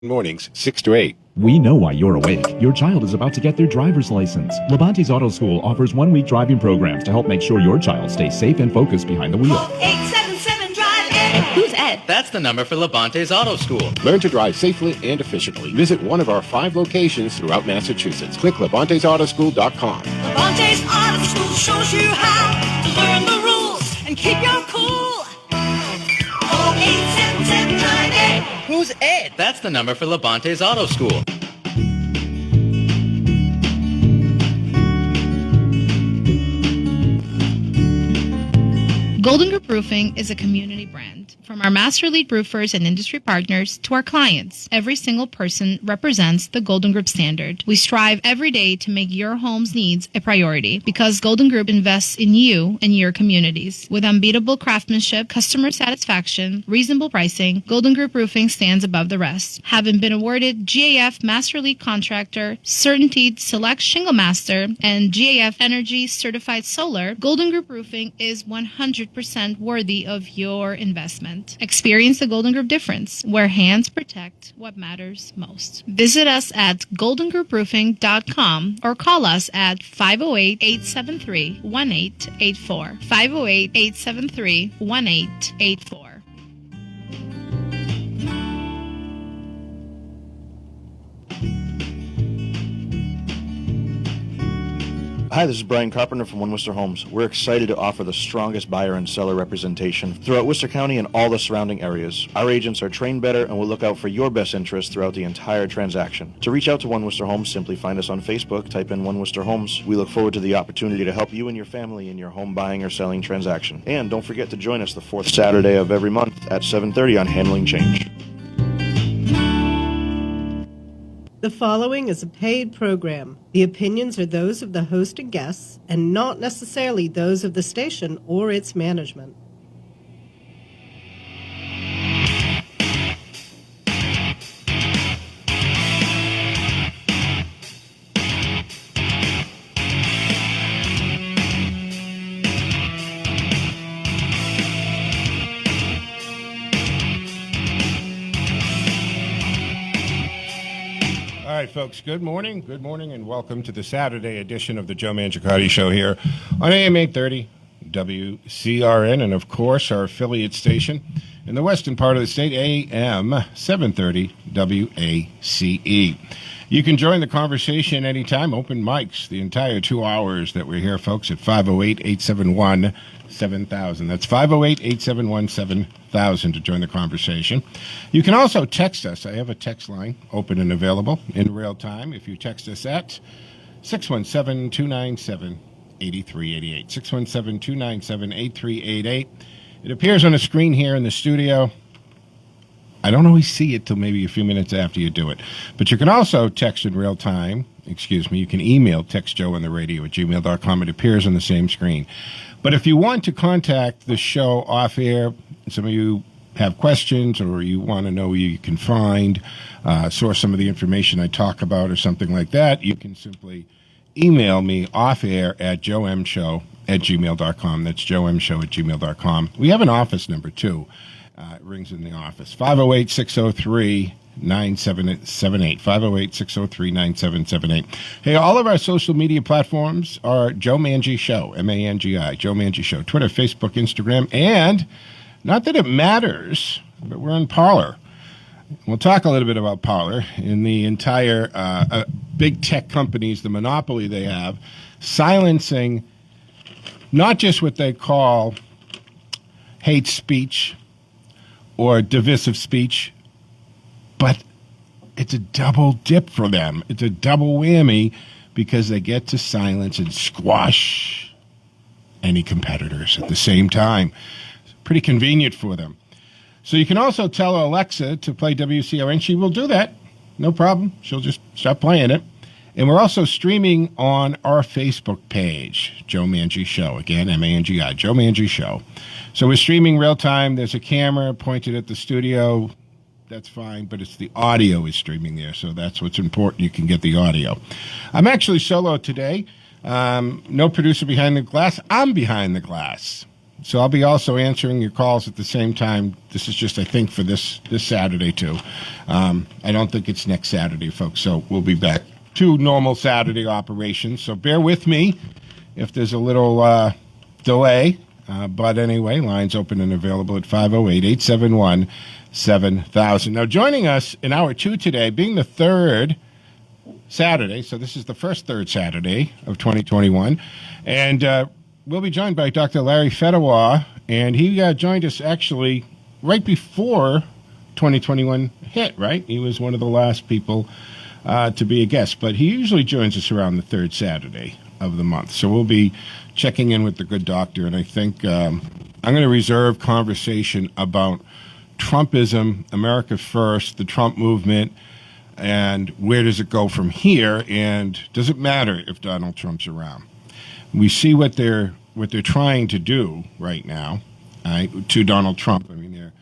Mornings, 6 to 8. We know why you're awake. Your child is about to get their driver's license. Levante's Auto School offers 1-week driving programs to help make sure your child stays safe and focused behind the wheel. 877 Drive Ed. Who's Ed? That's the number for Levante's Auto School. Learn to drive safely and efficiently. Visit one of our 5 locations throughout Massachusetts. Click Levante'sAutoSchool.com. Levante's Auto School shows you how to learn the rules and keep your cool. 877 Drive Ed. Who's Ed? That's the number for Levante's Auto School. Golden Group Roofing is a community brand. From our Master Lead roofers and industry partners to our clients, every single person represents the Golden Group standard. We strive every day to make your home's needs a priority because Golden Group invests in you and your communities. With unbeatable craftsmanship, customer satisfaction, reasonable pricing, Golden Group Roofing stands above the rest. Having been awarded GAF Master Lead Contractor, Certainty Select Shingle Master, and GAF Energy Certified Solar, Golden Group Roofing is 100% worthy of your investment. Experience the Golden Group difference, where hands protect what matters most. Visit us at goldengrouproofing.com or call us at 508-873-1884. 508-873-1884. Hi, this is Brian Carpenter from One Worcester Homes. We're excited to offer the strongest buyer and seller representation throughout Worcester County and all the surrounding areas. Our agents are trained better and will look out for your best interest throughout the entire transaction. To reach out to One Worcester Homes, simply find us on Facebook, type in One Worcester Homes. We look forward to the opportunity to help you and your family in your home buying or selling transaction. And don't forget to join us the 4th Saturday of every month at 7:30 on Handling Change. The following is a paid program. The opinions are those of the host and guests, and not necessarily those of the station or its management. All right, folks, good morning, and welcome to the Saturday edition of the Joe Mangiacotti Show here on AM 830 WCRN, and of course our affiliate station in the western part of the state, AM 730 WACE. You can join the conversation anytime, open mics, the entire 2 hours that we're here, folks, at 508-871-7000. That's 508-871-7000 to join the conversation. You can also text us. I have a text line open and available in real time. If you text us at 617-297-8388. 617-297-8388. It appears on the screen here in the studio. I don't always see it till maybe a few minutes after you do it. But you can also text in real time. You can email textjoeontheradio@gmail.com. It appears on the same screen. But if you want to contact the show off air, some of you have questions or you want to know where you can find, source some of the information I talk about or something like that, you can simply email me off air at JoeMShow@gmail.com. That's JoeMShow@gmail.com. We have an office number, too. It rings in the office. 508-603-9778. 508-603-9778. Hey, all of our social media platforms are Joe Mangi Show, M-A-N-G-I, Joe Mangi Show. Twitter, Facebook, Instagram, and not that it matters, but we're on Parler. We'll talk a little bit about Parler in the entire big tech companies, the monopoly they have, silencing not just what they call hate speech or divisive speech, but it's a double dip for them. It's a double whammy because they get to silence and squash any competitors at the same time. It's pretty convenient for them. So you can also tell Alexa to play WCRN. She will do that. No problem. She'll just start playing it. And we're also streaming on our Facebook page, Joe Mangi Show. Again, M-A-N-G-I, Joe Mangi Show. So we're streaming real time. There's a camera pointed at the studio. That's fine, but it's the audio is streaming there, so that's what's important. You can get the audio. I'm actually solo today. No producer behind the glass. I'm behind the glass. So I'll be also answering your calls at the same time. This is just, I think, for this Saturday, too. I don't think it's next Saturday, folks, so we'll be back to normal Saturday operations. So bear with me if there's a little delay. But anyway, lines open and available at 508-871-7000. Now, joining us in hour 2 today, being the third Saturday, so this is the first third Saturday of 2021, and we'll be joined by Dr. Larry Fedewa, and he joined us actually right before 2021 hit, right? He was one of the last people to be a guest, but he usually joins us around the third Saturday of the month. So we'll be checking in with the good doctor, and I think I'm going to reserve conversation about Trumpism, America First, the Trump movement, and where does it go from here, and does it matter if Donald Trump's around? We see what they're trying to do right now to Donald Trump. I mean,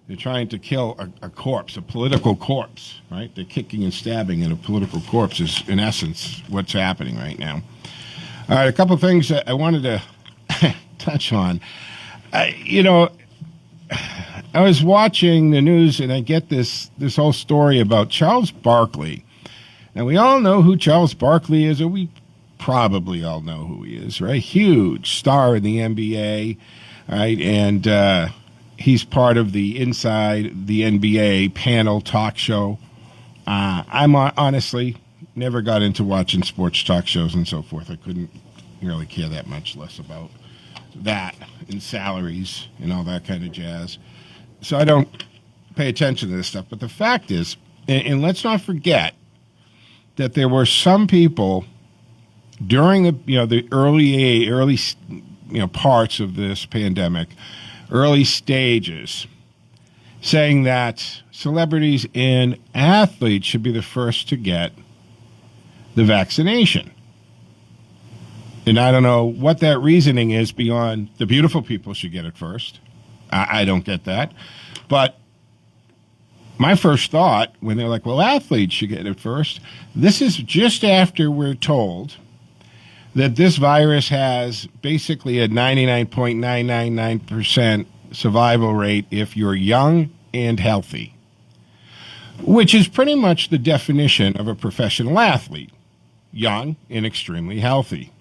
they're trying to kill a corpse, a political corpse, right? They're kicking and stabbing, and a political corpse is, in essence, what's happening right now. All right, a couple of things that I wanted to touch on. I was watching the news, and I get this whole story about Charles Barkley. Now, we all know who Charles Barkley is, or we probably all know who he is, right? Huge star in the NBA, right? And he's part of the Inside the NBA panel talk show. I'm honestly never got into watching sports talk shows and so forth. I couldn't really care that much less about that and salaries and all that kind of jazz. So I don't pay attention to this stuff. But the fact is, and let's not forget that there were some people during the early parts of this pandemic, early stages, saying that celebrities and athletes should be the first to get the vaccination. And I don't know what that reasoning is beyond the beautiful people should get it first. I don't get that. But my first thought when they're like, well, athletes should get it first, this is just after we're told that this virus has basically a 99.999% survival rate if you're young and healthy, which is pretty much the definition of a professional athlete, young and extremely healthy.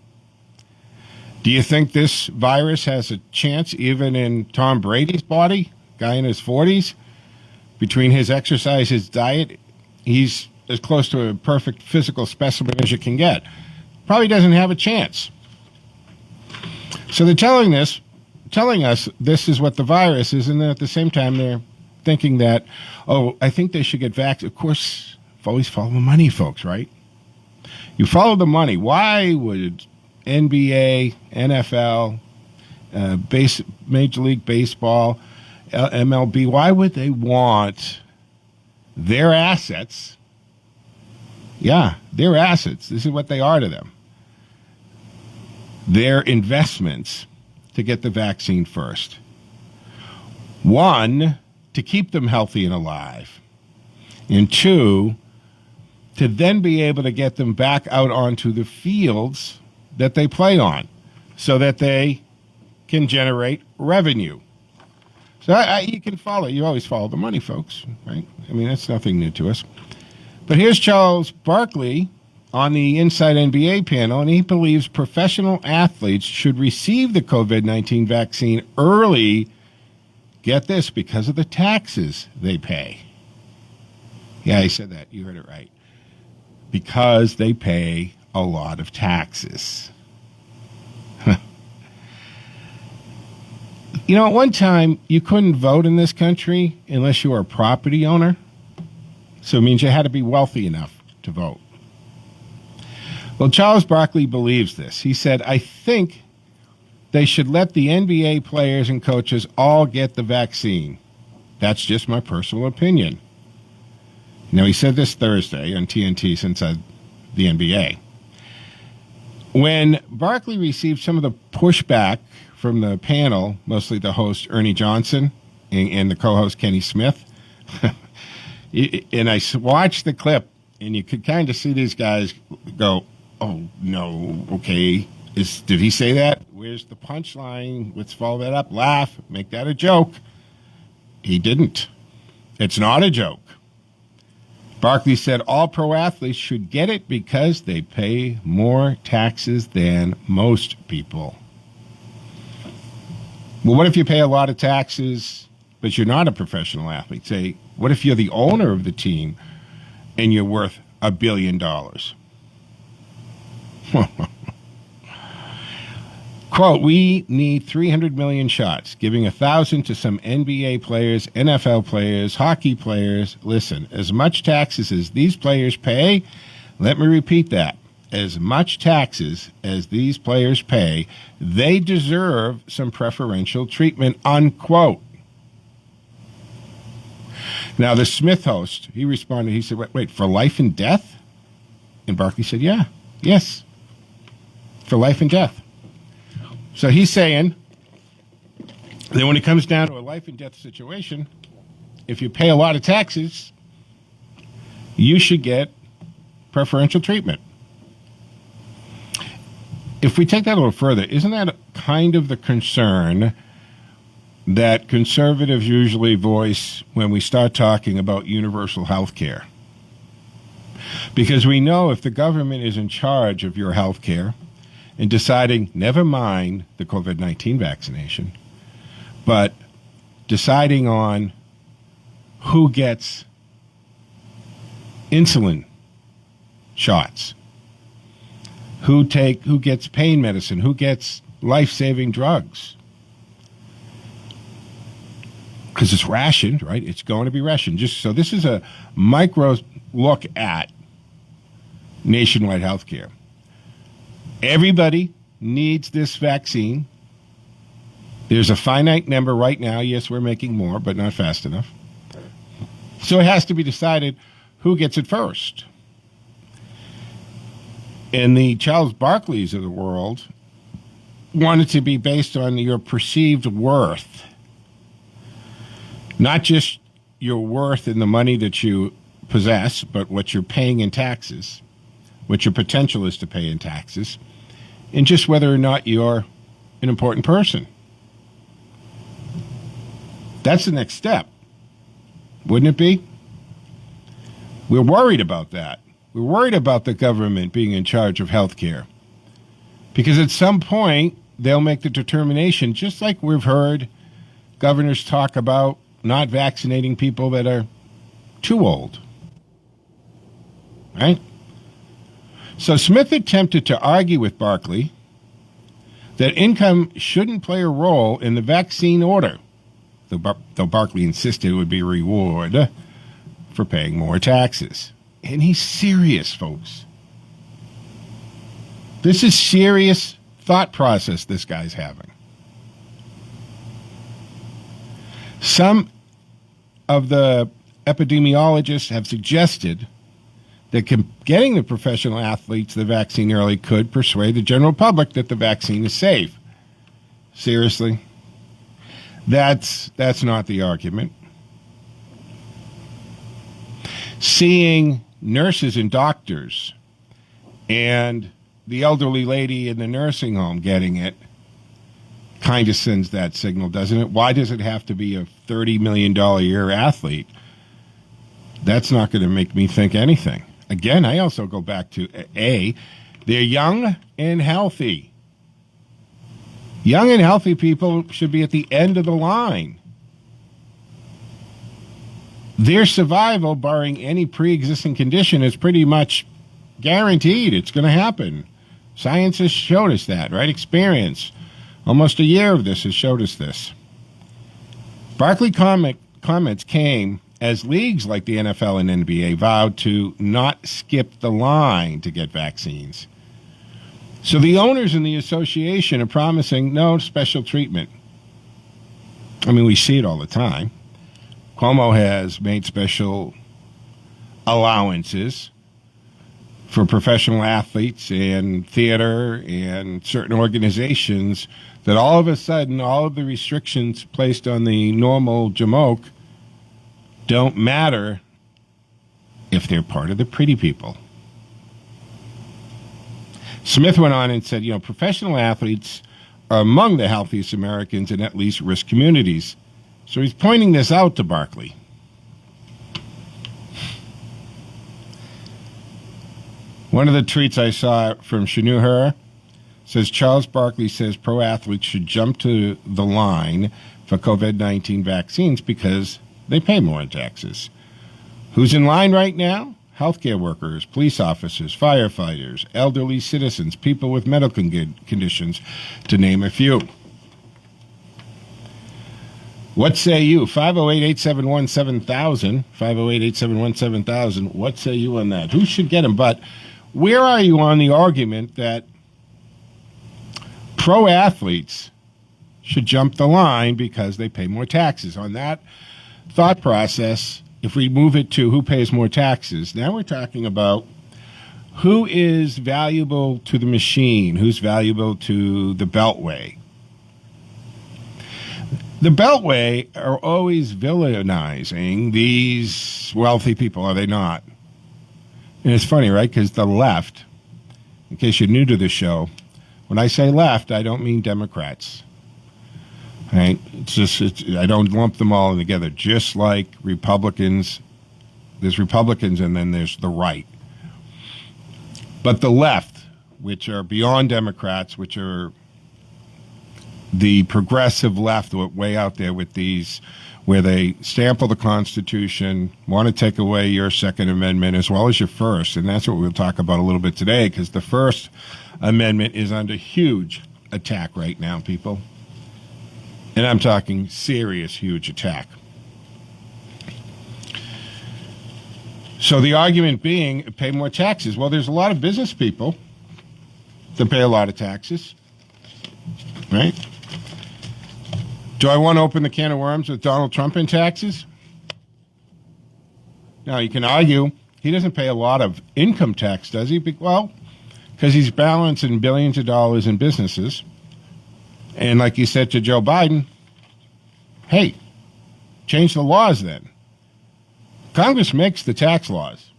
Do you think this virus has a chance even in Tom Brady's body, guy in his 40s? Between his exercise, his diet, he's as close to a perfect physical specimen as you can get. Probably doesn't have a chance. So they're telling us this is what the virus is, and then at the same time they're thinking that, I think they should get vaccinated. Of course, always follow the money, folks, right? You follow the money. Why would NBA, NFL, Major League Baseball, MLB, why would they want their assets? Yeah, their assets. This is what they are to them. Their investments to get the vaccine first. One, to keep them healthy and alive. And two, to then be able to get them back out onto the fields that they play on so that they can generate revenue. So you can you always follow the money, folks, right? I mean, that's nothing new to us. But here's Charles Barkley on the Inside NBA panel, and he believes professional athletes should receive the COVID-19 vaccine early, get this, because of the taxes they pay. Yeah, he said that. You heard it right. Because they pay a lot of taxes. You know, at one time, you couldn't vote in this country unless you were a property owner. So it means you had to be wealthy enough to vote. Well, Charles Barkley believes this. He said, I think they should let the NBA players and coaches all get the vaccine. That's just my personal opinion. Now, he said this Thursday on TNT since the NBA. When Barkley received some of the pushback from the panel, mostly the host Ernie Johnson and the co-host Kenny Smith, and I watched the clip, and you could kind of see these guys go, oh, no, okay, did he say that? Where's the punchline? Let's follow that up. Laugh. Make that a joke. He didn't. It's not a joke. Barkley said all pro athletes should get it because they pay more taxes than most people. Well, what if you pay a lot of taxes, but you're not a professional athlete? Say, what if you're the owner of the team and you're worth $1 billion? Quote, we need 300 million shots, giving 1,000 to some NBA players, NFL players, hockey players. Listen, as much taxes as these players pay, let me repeat that. As much taxes as these players pay, they deserve some preferential treatment, unquote. Now, the Smith host, he responded, he said, wait, for life and death? And Barkley said, yes, for life and death. So he's saying that when it comes down to a life and death situation, if you pay a lot of taxes, you should get preferential treatment. If we take that a little further, isn't that kind of the concern that conservatives usually voice when we start talking about universal health care? Because we know if the government is in charge of your health care and deciding, never mind the COVID-19 vaccination, but deciding on who gets insulin shots, who gets pain medicine, who gets life-saving drugs. Because it's rationed, right? It's going to be rationed. So this is a micro look at nationwide health care. Everybody needs this vaccine. There's a finite number right now. Yes, we're making more, but not fast enough. So it has to be decided who gets it first. And the Charles Barkleys of the world want it to be based on your perceived worth. Not just your worth in the money that you possess, but what you're paying in taxes, what your potential is to pay in taxes, and just whether or not you're an important person. That's the next step, wouldn't it be? We're worried about that. We're worried about the government being in charge of health care. Because at some point, they'll make the determination, just like we've heard governors talk about not vaccinating people that are too old. Right? So Smith attempted to argue with Barkley that income shouldn't play a role in the vaccine order, though Barkley insisted it would be a reward for paying more taxes. And he's serious, folks. This is serious thought process this guy's having. Some of the epidemiologists have suggested that getting the professional athletes the vaccine early could persuade the general public that the vaccine is safe. Seriously? That's not the argument. Seeing nurses and doctors and the elderly lady in the nursing home getting it kind of sends that signal, doesn't it? Why does it have to be a $30 million a year athlete? That's not going to make me think anything. Again, I also go back to they're young and healthy. Young and healthy people should be at the end of the line. Their survival, barring any pre-existing condition, is pretty much guaranteed. It's going to happen. Science has showed us that, right? Experience. Almost a year of this has showed us this. Barkley comments came as leagues like the NFL and NBA vowed to not skip the line to get vaccines. So the owners in the association are promising no special treatment. I mean, we see it all the time. Cuomo has made special allowances for professional athletes and theater and certain organizations that all of a sudden, all of the restrictions placed on the normal jamoke don't matter if they're part of the pretty people. Smith went on and said, professional athletes are among the healthiest Americans in at least risk communities. So he's pointing this out to Barkley. One of the tweets I saw from Shanu says Charles Barkley says pro athletes should jump to the line for COVID-19 vaccines because they pay more in taxes. Who's in line right now? Healthcare workers, police officers, firefighters, elderly citizens, people with medical conditions, to name a few. What say you? 508-871-7000, 508-871-7000. What say you on that? Who should get them? But where are you on the argument that pro athletes should jump the line because they pay more taxes? On that thought process, if we move it to who pays more taxes, now we're talking about who is valuable to the machine, who's valuable to the Beltway. The Beltway are always villainizing these wealthy people, are they not? And it's funny, right? Because the left, in case you're new to the show, when I say left, I don't mean Democrats. Right? I don't lump them all together. Just like Republicans, there's Republicans and then there's the right. But the left, which are beyond Democrats, which are the progressive left, way out there with these, where they sample the Constitution, want to take away your Second Amendment as well as your First. And that's what we'll talk about a little bit today, because the First Amendment is under huge attack right now, people. And I'm talking serious, huge attack. So the argument being, pay more taxes. Well, there's a lot of business people that pay a lot of taxes, right? Do I want to open the can of worms with Donald Trump and taxes? Now, you can argue he doesn't pay a lot of income tax, does he? Well, because he's balancing billions of dollars in businesses. And like you said to Joe Biden, hey, change the laws then. Congress makes the tax laws.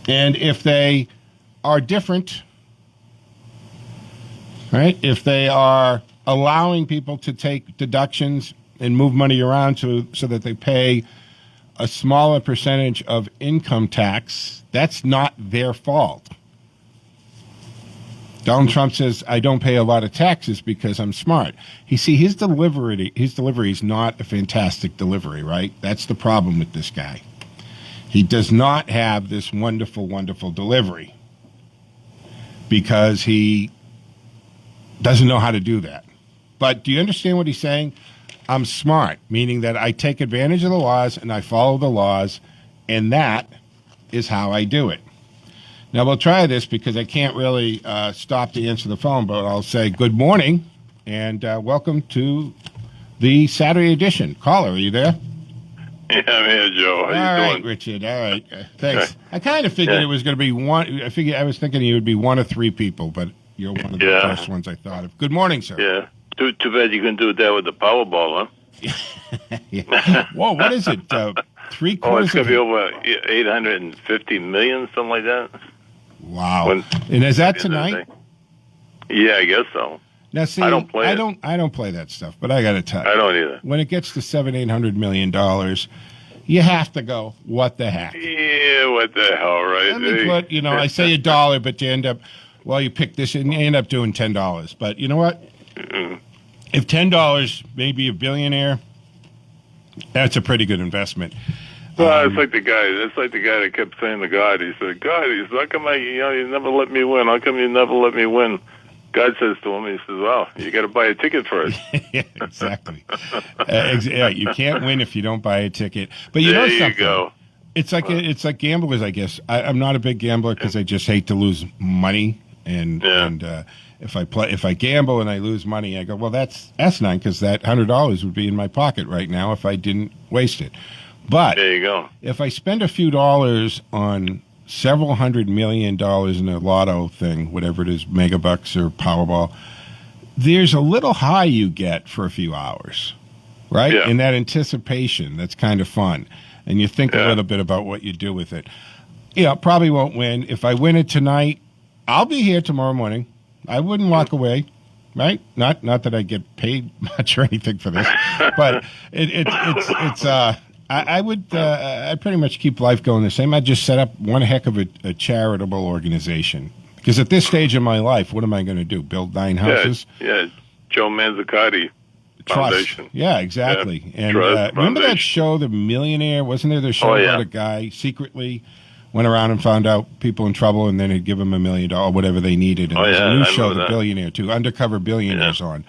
And if they are different, right, if they are allowing people to take deductions and move money around so that they pay a smaller percentage of income tax, that's not their fault. Donald Trump says, I don't pay a lot of taxes because I'm smart. You see, his delivery is not a fantastic delivery, right? That's the problem with this guy. He does not have this wonderful, wonderful delivery because he doesn't know how to do that. But do you understand what he's saying? I'm smart, meaning that I take advantage of the laws and I follow the laws, and that is how I do it. Now, we'll try this because I can't really stop to answer the phone, but I'll say good morning and welcome to the Saturday edition. Caller, are you there? Yeah, I'm here, Joe. How you doing? doing? Richard. All right. Thanks. I kind of figured it was going to be one. I was thinking you would be one of three people, but you're one of the first ones I thought of. Good morning, sir. Yeah. Too bad you couldn't do that with the Powerball, huh? Yeah. Whoa, what is it? 3/4? Oh, it's going to be over 850 million, something like that. Wow. And is that tonight? Yeah, I guess so. Now, see, I don't play I don't play that stuff, but I got to tell you. I don't either. When it gets to $700-800 million, you have to go, what the heck? Yeah, what the hell, right? Let me put, I say $1, but you end up, you pick this and you end up doing $10. But you know what? If $10 made me a billionaire, that's a pretty good investment. Well, it's like the guy. It's like the guy that kept saying to God. He said, "God, how come you never let me win? How come you never let me win?" God says to him, he says, "Well, you got to buy a ticket first." Yeah, exactly. You can't win if you don't buy a ticket. But you know something? There you go. It's like gamblers, I guess. I'm not a big gambler because I just hate to lose money. And if I gamble and I lose money, I go, well, that's asinine because that $100 would be in my pocket right now if I didn't waste it. But there you go. If I spend a few dollars on several $100 million in a lotto thing, whatever it is, megabucks or Powerball, there's a little high you get for a few hours, right? Yeah. And that anticipation, that's kind of fun. And you think a little bit about what you do with it. Probably won't win. If I win it tonight, I'll be here tomorrow morning. I wouldn't walk away. Right? Not that I get paid much or anything for this, but I would I'd pretty much keep life going the same. I'd just set up one heck of a charitable organization. Because at this stage of my life, what am I going to do? Build 9 houses? Yeah, Joe Mangiacotti Foundation. Trust. Yeah, exactly. Yeah. And Trust remember that Foundation. show, The Millionaire? Wasn't there the show about a guy secretly went around and found out people in trouble and then he'd give them $1 million, whatever they needed. And there's a new show, The Billionaire, too, Undercover Billionaires on.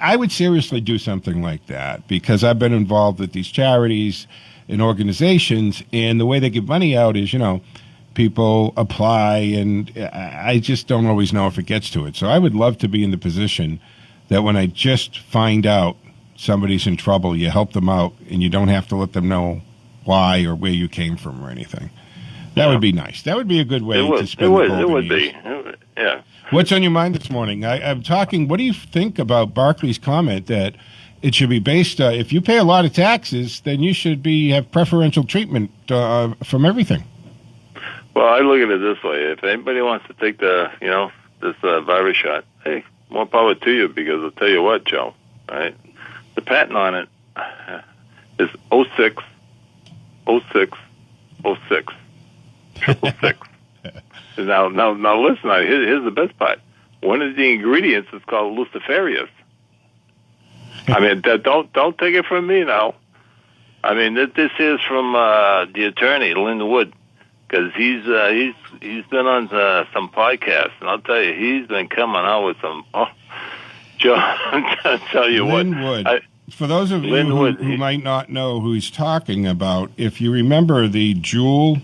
I would seriously do something like that because I've been involved with these charities and organizations, and the way they give money out is, people apply, and I just don't always know if it gets to it. So I would love to be in the position that when I just find out somebody's in trouble, you help them out, and you don't have to let them know why or where you came from or anything. That would be nice. That would be a good way to spend the golden It would years. be. Yeah. What's on your mind this morning? I'm talking, what do you think about Barclay's comment that it should be based, if you pay a lot of taxes, then you should have preferential treatment from everything? Well, I look at it this way. If anybody wants to take this virus shot, hey, more power to you, because I'll tell you what, Joe, right? The patent on it is 06, 06, 06. 666. Now, listen. Here's the best part. One of the ingredients is called luciferius. I mean, don't take it from me now. I mean, this is from the attorney Lynn Wood, because he's been on some podcasts, and I'll tell you, he's been coming out with some. Oh, Joe, I'll tell you Lynn what. Wood. For those of you who might not know who he's talking about, if you remember the Jules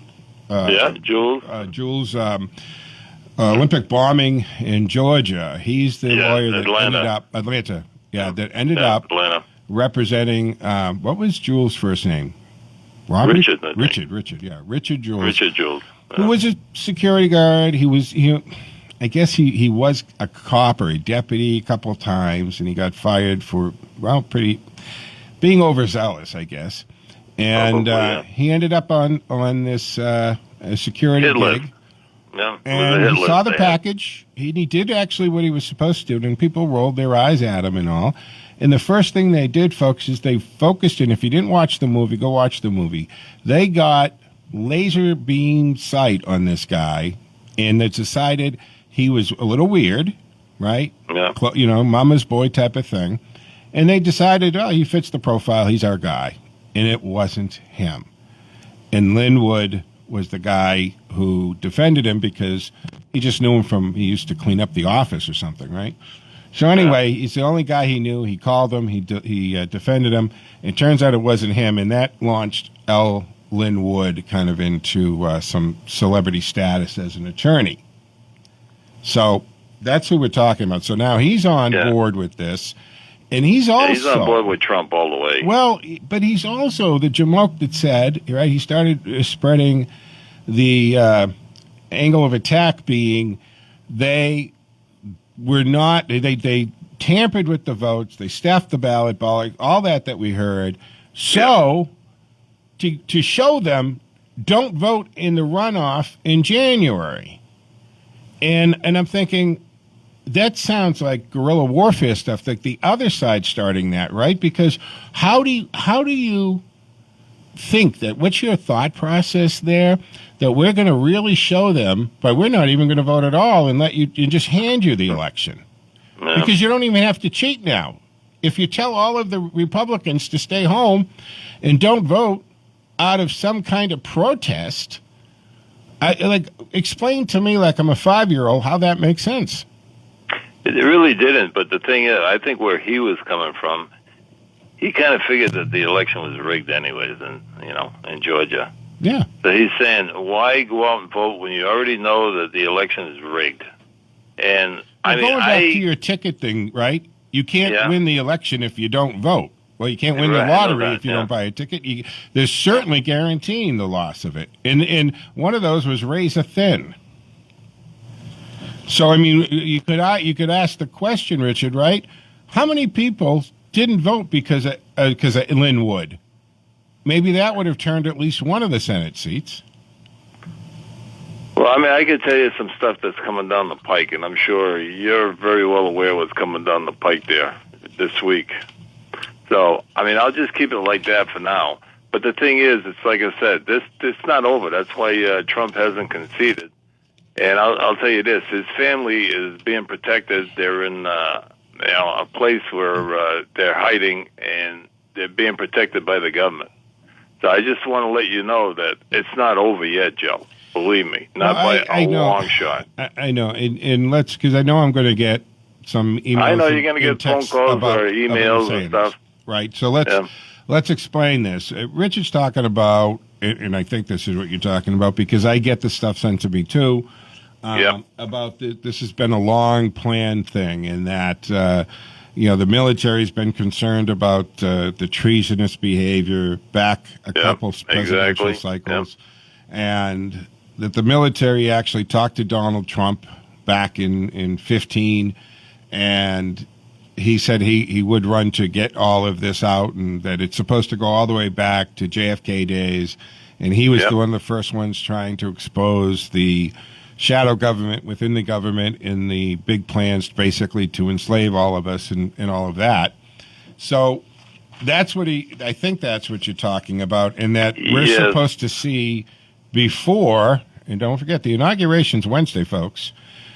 Olympic bombing in Georgia. He's the lawyer that ended up representing. What was Jules' first name? Robert? Richard. Yeah, Richard Jules. Richard Jules. Who was a security guard. I guess he was a cop or a deputy a couple of times, and he got fired for being overzealous, I guess. And he ended up on this security gig. Yeah, and he saw the package. He did actually what he was supposed to do, and people rolled their eyes at him and all. And the first thing they did, folks, is they focused, and if you didn't watch the movie, go watch the movie. They got laser beam sight on this guy, and they decided he was a little weird, right? Yeah. Mama's boy type of thing. And they decided, he fits the profile. He's our guy. And it wasn't him. And Lynn Wood was the guy who defended him because he just knew him he used to clean up the office or something, right? So anyway, he's the only guy he knew. He called him. He defended him. It turns out it wasn't him, and that launched Lynn Wood kind of into some celebrity status as an attorney. So that's who we're talking about. So now he's on board with this. And he's also... he's on board with Trump all the way. Well, but he's also the jamoke that said, right, he started spreading the angle of attack being they tampered with the votes, they stuffed the ballot box, all that we heard. So, to show them, don't vote in the runoff in January. And I'm thinking... that sounds like guerrilla warfare stuff, like the other side starting that, right? Because how do you think that, what's your thought process there, that we're going to really show them, but we're not even going to vote at all and let you just hand you the election? Yeah. Because you don't even have to cheat now. If you tell all of the Republicans to stay home and don't vote out of some kind of protest, explain to me, like I'm a 5-year-old, how that makes sense. It really didn't, but the thing is, I think where he was coming from, he kind of figured that the election was rigged anyways, in Georgia. Yeah. So he's saying, why go out and vote when you already know that the election is rigged? And going back to your ticket thing, right? You can't win the election if you don't vote. Well, you can't win the lottery if you don't buy a ticket. There's certainly guaranteeing the loss of it. And one of those was razor thin. So, I mean, you could ask the question, Richard, right? How many people didn't vote because of Lynn Wood? Maybe that would have turned at least one of the Senate seats. Well, I mean, I can tell you some stuff that's coming down the pike, and I'm sure you're very well aware what's coming down the pike there this week. So, I mean, I'll just keep it like that for now. But the thing is, it's like I said, it's not over. That's why Trump hasn't conceded. And I'll tell you this: his family is being protected. They're in a place where they're hiding, and they're being protected by the government. So I just want to let you know that it's not over yet, Joe. Believe me, not by a long shot. I know, and let's, because I know I'm going to get some emails. I know you're going to get phone calls or emails and stuff. Right. So let's explain this. Richard's talking about, and I think this is what you're talking about because I get the stuff sent to me too. About this has been a long planned thing, and that the military's been concerned about the treasonous behavior back a couple presidential cycles, and that the military actually talked to Donald Trump back in 15, and he said he would run to get all of this out, and that it's supposed to go all the way back to JFK days, and he was one of the first ones trying to expose the shadow government within the government in the big plans basically to enslave all of us and all of that. So that's what I think that's what you're talking about, and that we're supposed to see before, and don't forget the inauguration's Wednesday, folks.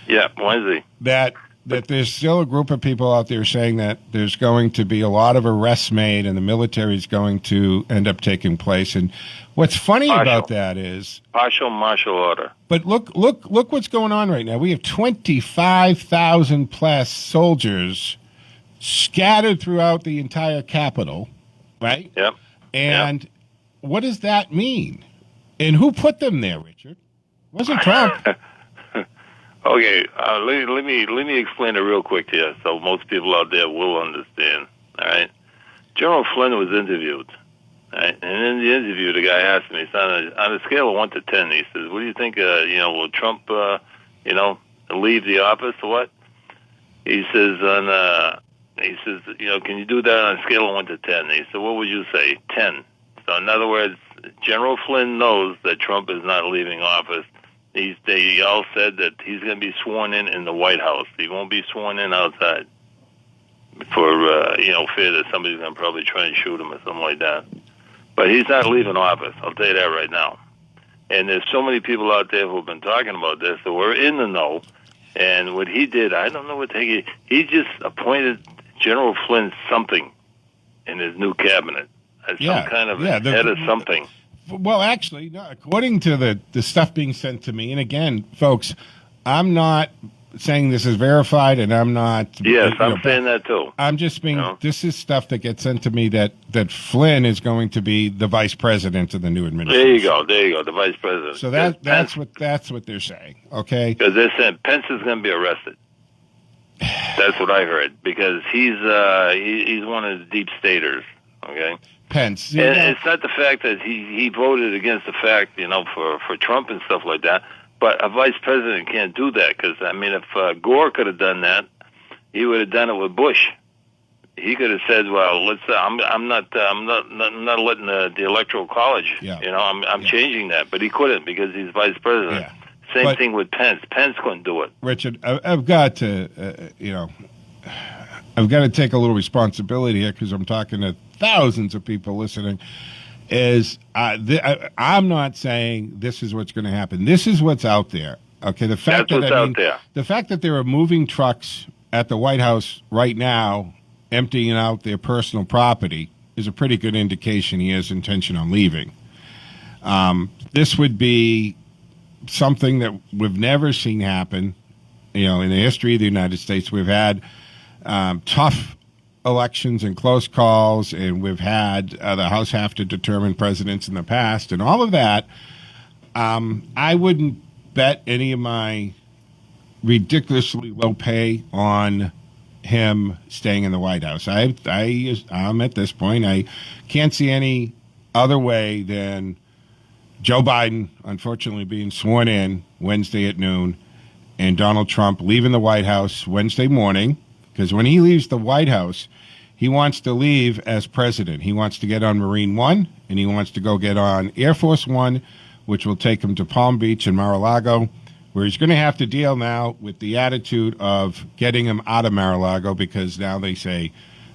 Yeah, Wednesday. That there's still a group of people out there saying that there's going to be a lot of arrests made and the military is going to end up taking place. And what's funny about that is partial martial order. But look what's going on right now. We have 25,000 plus soldiers scattered throughout the entire Capitol, right? Yep. And what does that mean? And who put them there, Richard? It wasn't Trump. Okay, let me explain it real quick to you, so most people out there will understand. All right, General Flynn was interviewed, right? And in the interview, the guy asked me, on a scale of 1 to 10, he says, "What do you think? Will Trump, leave the office or what?" He says, can you do that on a scale of 1 to 10? He said, "What would you say? 10." So in other words, General Flynn knows that Trump is not leaving office. They all said that he's going to be sworn in the White House. He won't be sworn in outside for, fear that somebody's going to probably try and shoot him or something like that. But he's not leaving office. I'll tell you that right now. And there's so many people out there who have been talking about this that were in the know. And what he did, I don't know what he just appointed General Flynn something in his new cabinet as some kind of head of something. Well, actually, no, according to the stuff being sent to me, and again, folks, I'm not saying this is verified, and I'm not. Yes, I'm saying that too. I'm just being. This is stuff that gets sent to me that Flynn is going to be the vice president of the new administration. There you go, the vice president. So that's what they're saying. Okay, because they're saying Pence is going to be arrested. That's what I heard, because he's one of the deep staters. Okay. Pence. And it's not the fact that he voted against the fact, for Trump and stuff like that, but a vice president can't do that, because, I mean, if Gore could have done that, he would have done it with Bush. He could have said, "Well, I'm not letting the Electoral College, I'm changing that," but he couldn't because he's vice president. Yeah. Same thing with Pence. Pence couldn't do it. Richard, I've got to, I've got to take a little responsibility here because I'm talking to thousands of people listening. I'm not saying this is what's going to happen. This is what's out there. Okay, the fact the fact that there are moving trucks at the White House right now, emptying out their personal property, is a pretty good indication he has intention on leaving. This would be something that we've never seen happen. In the history of the United States, we've had tough elections and close calls, and we've had the House have to determine presidents in the past, and all of that. I wouldn't bet any of my ridiculously low pay on him staying in the White House. I'm at this point, I can't see any other way than Joe Biden, unfortunately, being sworn in Wednesday at noon, and Donald Trump leaving the White House Wednesday morning, because when he leaves the White House, he wants to leave as president. He wants to get on Marine One, and he wants to go get on Air Force One which will take him to Palm Beach and Mar-a-Lago, where he's going to have to deal now with the attitude of getting him out of Mar-a-Lago because now they say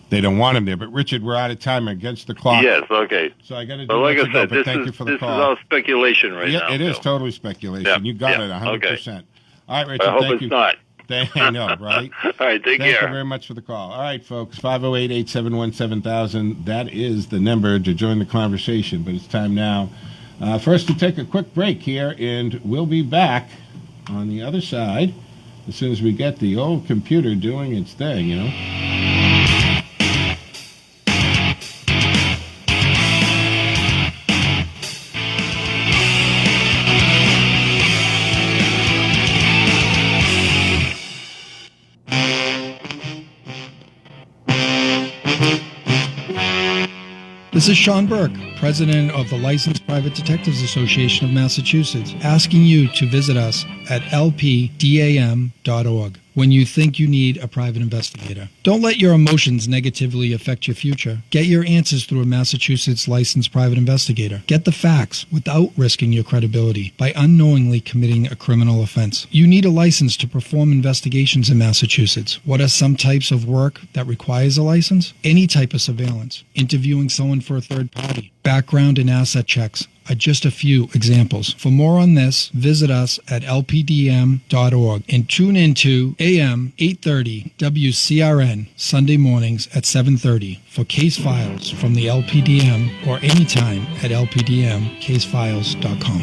they don't want him there. But, Richard, we're out of time. Against the clock. Yes, okay. So I got to do But like I said, but thank you for the this call. is all speculation right now. It is Bill. totally speculation. Yeah, You got yeah, it 100%. okay. All right, Richard, I hope thank it's you. not. I know, right? All right, take Thank care. you very much for the call. All right, folks, 508-871-7000. That is the number to join the conversation, but it's time now for us to take a quick break here, and we'll be back on the other side as soon as we get the old computer doing its thing, you know. This is Sean Burke, President of the Licensed Private Detectives Association of Massachusetts, asking you to visit us at lpdam.org when you think you need a private investigator. Don't let your emotions negatively affect your future. Get your answers through a Massachusetts licensed private investigator. Get the facts without risking your credibility by unknowingly committing a criminal offense. You need a license to perform investigations in Massachusetts. What are some types of work that requires a license? Any type of surveillance, interviewing someone for a third party, background and asset checks are just a few examples. For more on this, visit us at lpdm.org and tune into AM 830 WCRN Sunday mornings at 7:30 for case files from the LPDM or anytime at lpdmcasefiles.com.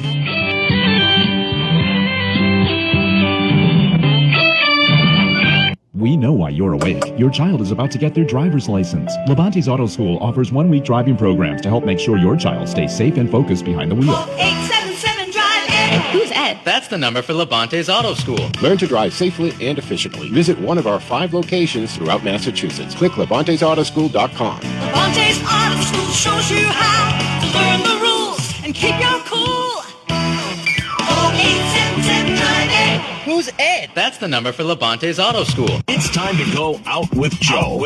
We know why you're awake. Your child is about to get their driver's license. Levante's Auto School offers one-week driving programs to help make sure your child stays safe and focused behind the wheel. 877 drive Ed. Who's Ed? That's the number for Levante's Auto School. Learn to drive safely and efficiently. Visit one of our 5 locations throughout Massachusetts. Click Levante'sAutoschool.com. Levante's Auto School shows you how to learn the rules and keep your cool. 877 drive Ed. Who's Ed? That's the number for Levante's Auto School. It's time to go out with Joe.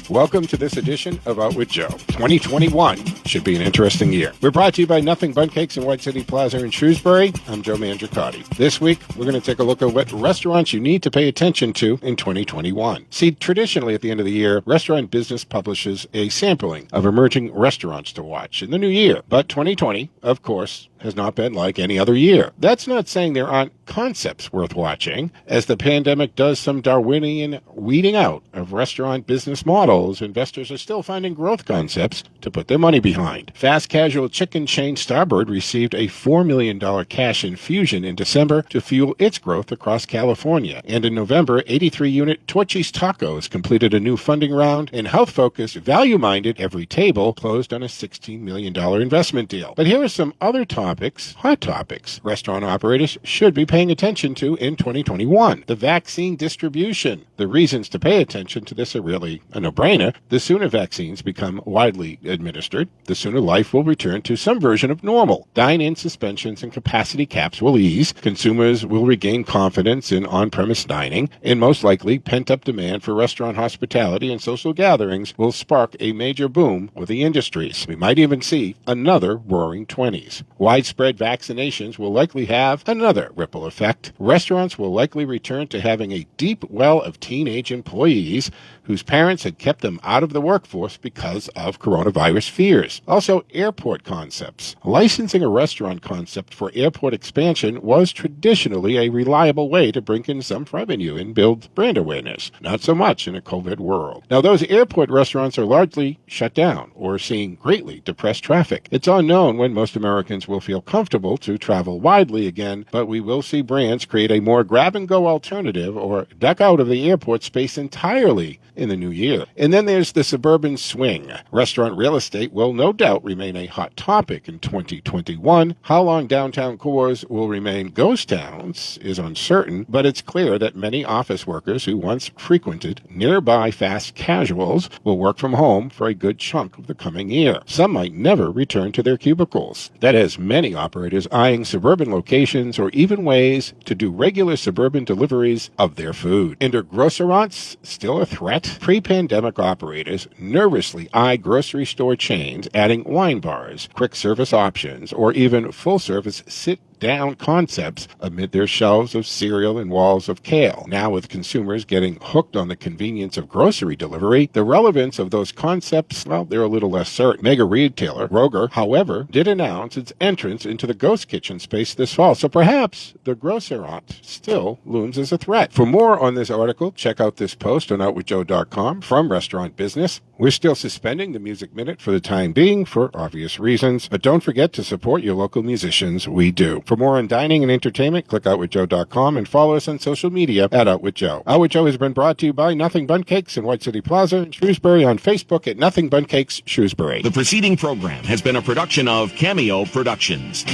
Welcome to this edition of Out with Joe. 2021 should be an interesting year. We're brought to you by Nothing Bun Cakes in White City Plaza in Shrewsbury. I'm Joe Mangiacotti. This week, we're going to take a look at what restaurants you need to pay attention to in 2021. See, traditionally at the end of the year, Restaurant Business publishes a sampling of emerging restaurants to watch in the new year. But 2020, of course, has not been like any other year. That's not saying there aren't concepts worth watching, as the pandemic does some Darwinian weeding out of restaurant business models. Investors are still finding growth concepts to put their money behind. Fast casual chicken chain Starboard received a $4 million cash infusion in December to fuel its growth across California. And in November, 83-unit Torchy's Tacos completed a new funding round, and health-focused, value-minded Every Table closed on a $16 million investment deal. But here are some other hot topics, restaurant operators should be paying attention to in 2021. The vaccine distribution. The reasons to pay attention to this are really a no-brainer. The sooner vaccines become widely administered, the sooner life will return to some version of normal. Dine-in suspensions and capacity caps will ease. Consumers will regain confidence in on-premise dining, and most likely pent-up demand for restaurant hospitality and social gatherings will spark a major boom with the industries. We might even see another roaring 20s. Widespread vaccinations will likely have another ripple effect. Restaurants will likely return to having a deep well of teenage employees whose parents had kept them out of the workforce because of coronavirus fears. Also, airport concepts. Licensing a restaurant concept for airport expansion was traditionally a reliable way to bring in some revenue and build brand awareness. Not so much in a COVID world. Now, those airport restaurants are largely shut down or seeing greatly depressed traffic. It's unknown when most Americans will feel comfortable to travel widely again, but we will see brands create a more grab-and-go alternative or duck out of the airport space entirely in the new year. And then there's the suburban swing. Restaurant real estate will no doubt remain a hot topic in 2021. How long downtown cores will remain ghost towns is uncertain, but it's clear that many office workers who once frequented nearby fast casuals will work from home for a good chunk of the coming year. Some might never return to their cubicles. That has many operators eyeing suburban locations or even ways to do regular suburban deliveries of their food. And are grocerants still a threat? Pre-pandemic network operators nervously eye grocery store chains adding wine bars, quick service options, or even full-service sit-down concepts amid their shelves of cereal and walls of kale. Now, with consumers getting hooked on the convenience of grocery delivery, the relevance of those concepts, well, they're a little less certain. Mega retailer Kroger, however, did announce its entrance into the ghost kitchen space this fall, so perhaps the grocerant still looms as a threat. For more on this article, check out this post on OutWithJoe.com from Restaurant Business. We're still suspending the Music Minute for the time being for obvious reasons, but don't forget to support your local musicians. We do. For more on dining and entertainment, click OutWithJoe.com and follow us on social media at OutWithJoe. Out With Joe has been brought to you by Nothing Bun Cakes in White City Plaza in Shrewsbury, on Facebook at Nothing Bun Cakes Shrewsbury. The preceding program has been a production of Cameo Productions.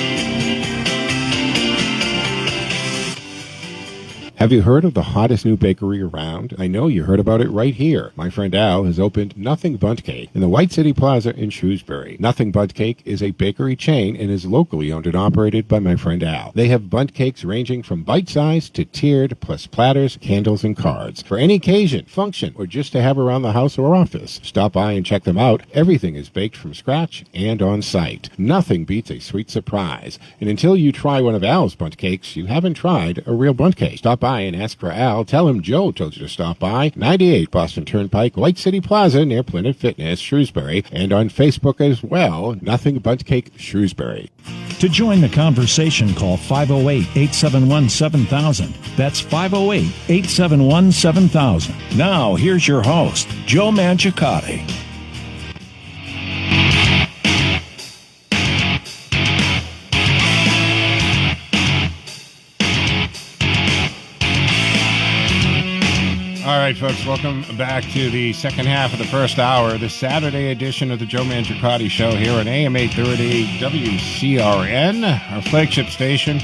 Have you heard of the hottest new bakery around? I know you heard about it right here. My friend Al has opened Nothing Bundt Cake in the White City Plaza in Shrewsbury. Nothing Bundt Cake is a bakery chain and is locally owned and operated by my friend Al. They have bundt cakes ranging from bite-sized to tiered, plus platters, candles, and cards. For any occasion, function, or just to have around the house or office, stop by and check them out. Everything is baked from scratch and on site. Nothing beats a sweet surprise. And until you try one of Al's bundt cakes, you haven't tried a real bundt cake. Stop by and ask for Al. Tell him Joe told you to stop by. 98 Boston Turnpike, White City Plaza near Planet Fitness, Shrewsbury, and on Facebook as well, Nothing Bundt Cake Shrewsbury. To join the conversation, call 508-871-7000. That's 508-871-7000. Now, here's your host, Joe Mangiacotti. All right, folks, welcome back to the second half of the first hour, the Saturday edition of the Joe Mangiacotti Show here on AM 830 WCRN, our flagship station.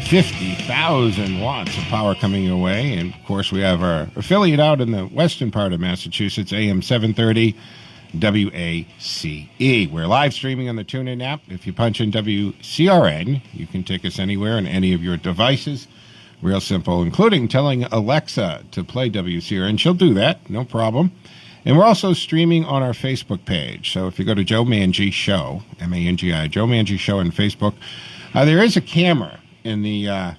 50,000 watts of power coming your way. And, of course, we have our affiliate out in the western part of Massachusetts, AM 730 WACE. We're live streaming on the TuneIn app. If you punch in WCRN, you can take us anywhere on any of your devices. Real simple, including telling Alexa to play WCRN. She'll do that, no problem. And we're also streaming on our Facebook page. So if you go to Joe Mangi Show, M-A-N-G-I, Joe Mangi Show on Facebook, there is a camera in the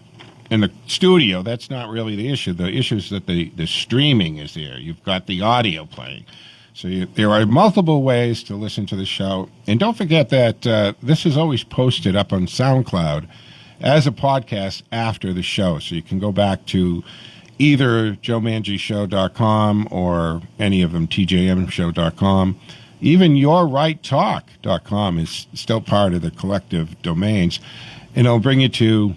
studio. That's not really the issue. The issue is that the streaming is there. You've got the audio playing. So there are multiple ways to listen to the show. And don't forget that this is always posted up on SoundCloud as a podcast after the show. So you can go back to either JoeMangiShow.com or any of them, TJMShow.com. Even YourRightTalk.com is still part of the collective domains. And it'll bring you to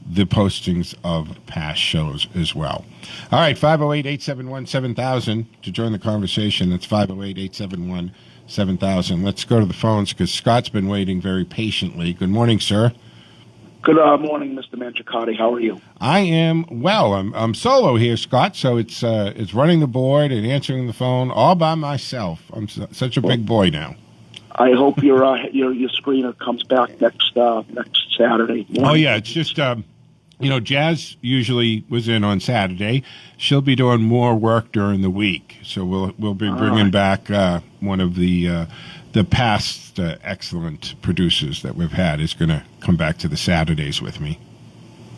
the postings of past shows as well. All right, 508-871-7000 to join the conversation. That's 508-871-7000. Let's go to the phones because Scott's been waiting very patiently. Good morning, sir. Good morning, Mr. Mangiacotti. How are you? I am well. I'm solo here, Scott. So it's running the board and answering the phone all by myself. I'm such a big boy now. I hope your screener comes back next Saturday morning. Oh yeah, it's just Jazz usually was in on Saturday. She'll be doing more work during the week, so we'll be bringing back one of the past excellent producers that we've had is going to come back to the Saturdays with me.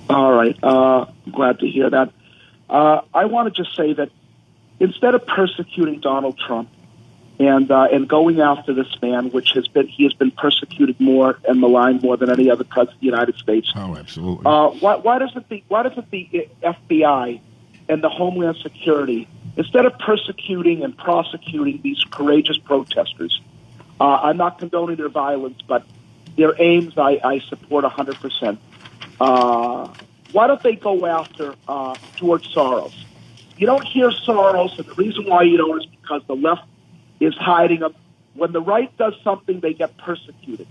All right. Glad to hear that. I want to just say that instead of persecuting Donald Trump and going after this man, he has been persecuted more and maligned more than any other president of the United States. Oh, absolutely. Why doesn't the FBI and the Homeland Security, instead of persecuting and prosecuting these courageous protesters, I'm not condoning their violence, but their aims I support 100%. Why don't they go after George Soros? You don't hear Soros, and the reason why you don't is because the left is hiding them. When the right does something, they get persecuted.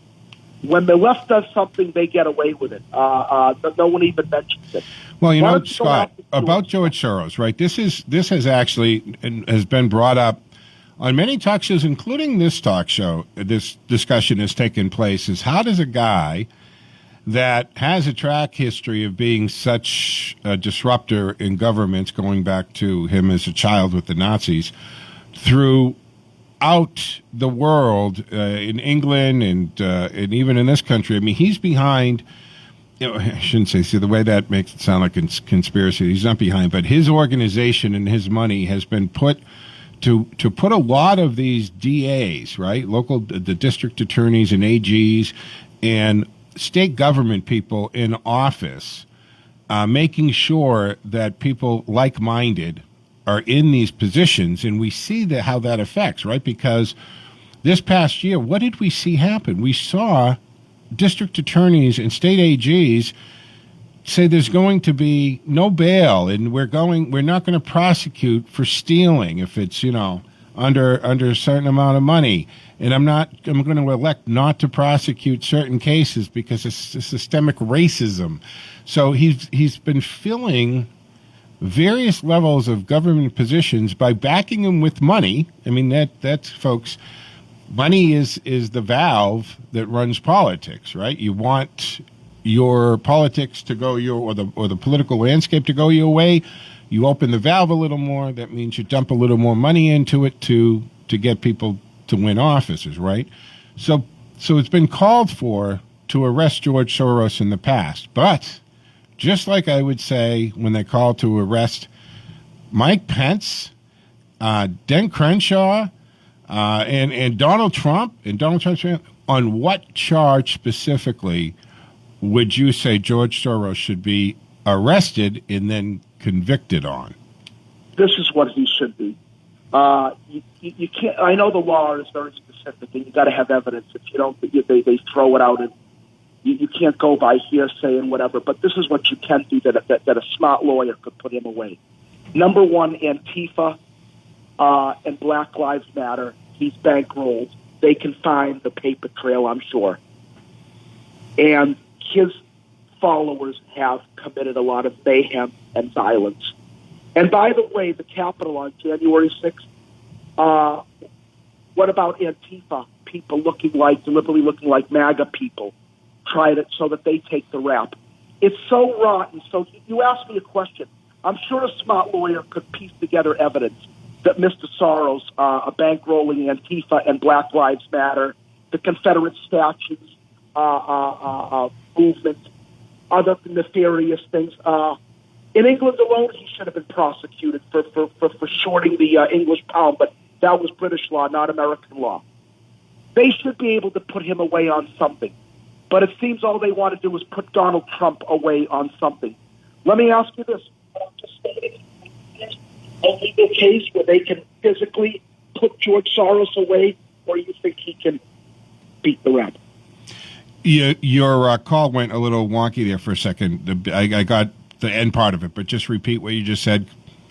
When the left does something, they get away with it. No one even mentions it. Well, Scott, about George Soros, right? This has actually has been brought up on many talk shows, including this talk show. This discussion has taken place. Is how does a guy that has a track history of being such a disruptor in governments, going back to him as a child with the Nazis, throughout the world, in England and even in this country. I mean, he's behind. I shouldn't say. See, the way that makes it sound like a conspiracy. He's not behind, but his organization and his money has been put to put a lot of these DAs, right, the district attorneys and AGs and state government people in office, making sure that people like-minded are in these positions, and we see how that affects, right? Because this past year, what did we see happen? We saw district attorneys and state AGs say there's going to be no bail, and we're not going to prosecute for stealing if it's under a certain amount of money, and I'm going to elect not to prosecute certain cases because it's systemic racism. So he's been filling various levels of government positions by backing them with money. I mean, that's folks. Money is the valve that runs politics, right? You want your politics to go or the political landscape to go your way. You open the valve a little more. That means you dump a little more money into it to get people to win offices, right? So it's been called for to arrest George Soros in the past, but just like I would say when they called to arrest Mike Pence, Den Crenshaw, and Donald Trump, on what charge specifically would you say George Soros should be arrested and then convicted on? This is what he should be. You can't. I know the law is very specific, and you got to have evidence. If you don't, they throw it out, and you can't go by hearsay and whatever. But this is what you can do that a smart lawyer could put him away. Number one, Antifa and Black Lives Matter. He's bankrolled. They can find the paper trail, I'm sure. And his followers have committed a lot of mayhem and violence. And by the way, the Capitol on January 6th, what about Antifa? People deliberately looking like MAGA people, tried it so that they take the rap. It's so rotten. So you asked me a question. I'm sure a smart lawyer could piece together evidence that Mr. Soros, bankrolling Antifa and Black Lives Matter, the Confederate statues, movement, other nefarious things. In England alone, he should have been prosecuted for shorting the English pound, but that was British law, not American law. They should be able to put him away on something. But it seems all they want to do is put Donald Trump away on something. Let me ask you this. A legal case where they can physically put George Soros away, or you think he can beat the rap? Your call went a little wonky there for a second. I got the end part of it, but just repeat what you just said,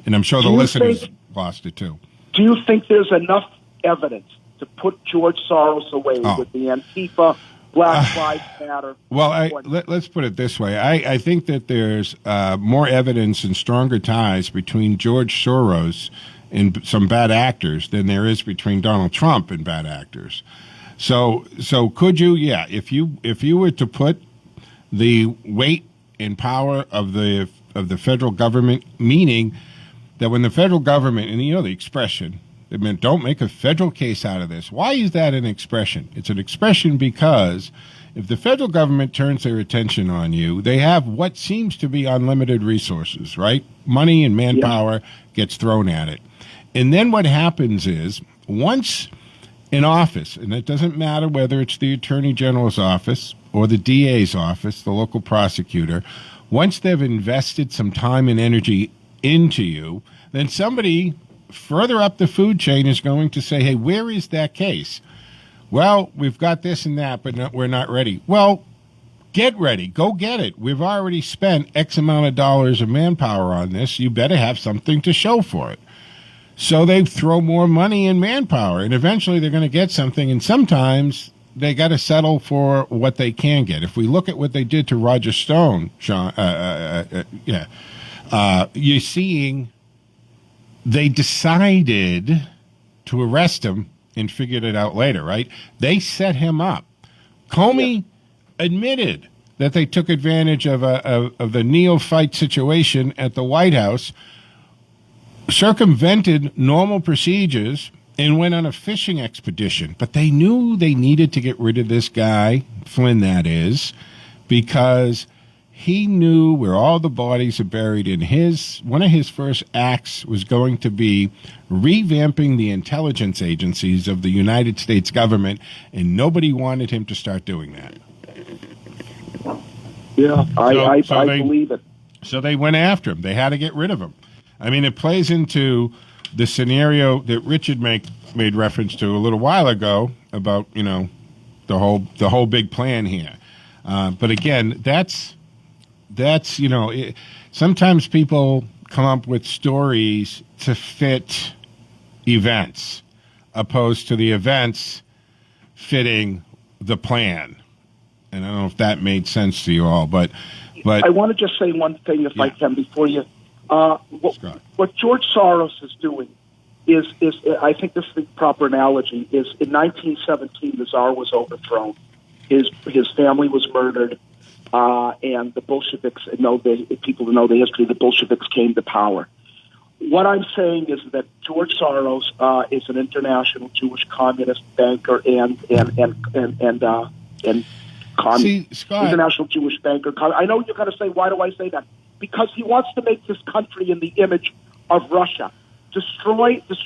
and I'm sure the listeners lost it too. Do you think there's enough evidence to put George Soros away with the Antifa, Black Lives Matter? Well, let's put it this way. I think that there's more evidence and stronger ties between George Soros and some bad actors than there is between Donald Trump and bad actors. So could you, if you were to put the weight and power of the federal government, meaning that when the federal government, and the expression, it meant don't make a federal case out of this. Why is that an expression? It's an expression because if the federal government turns their attention on you, they have what seems to be unlimited resources, right? Money and manpower gets thrown at it. And then what happens is once in office, and it doesn't matter whether it's the Attorney General's office or the DA's office, the local prosecutor, once they've invested some time and energy into you, then somebody further up the food chain is going to say, hey, where is that case? Well, we've got this and that, but we're not ready. Well, get ready. Go get it. We've already spent X amount of dollars of manpower on this. You better have something to show for it. So they throw more money and manpower, and eventually they're going to get something, and sometimes they got to settle for what they can get. If we look at what they did to Roger Stone, Sean, you're seeing they decided to arrest him and figured it out later, right? They set him up. Comey admitted that they took advantage of the neophyte situation at the White House. circumvented normal procedures and went on a fishing expedition. But they knew they needed to get rid of this guy, Flynn that is, because he knew where all the bodies are buried. And one of his first acts was going to be revamping the intelligence agencies of the United States government, and nobody wanted him to start doing that. Yeah, I they believe it. So they went after him. They had to get rid of him. I mean, it plays into the scenario that Richard made reference to a little while ago about, the whole big plan here. But again, that's sometimes people come up with stories to fit events, opposed to the events fitting the plan. And I don't know if that made sense to you all, but I want to just say one thing, if I can, before you. What George Soros is doing is I think this is the proper analogy. Is in 1917 the Tsar was overthrown, his family was murdered, and the Bolsheviks. People who know the history, the Bolsheviks came to power. What I'm saying is that George Soros is an international Jewish communist banker and See, Scott, international Jewish banker. I know you're going to say, why do I say that? Because he wants to make this country in the image of Russia, destroy this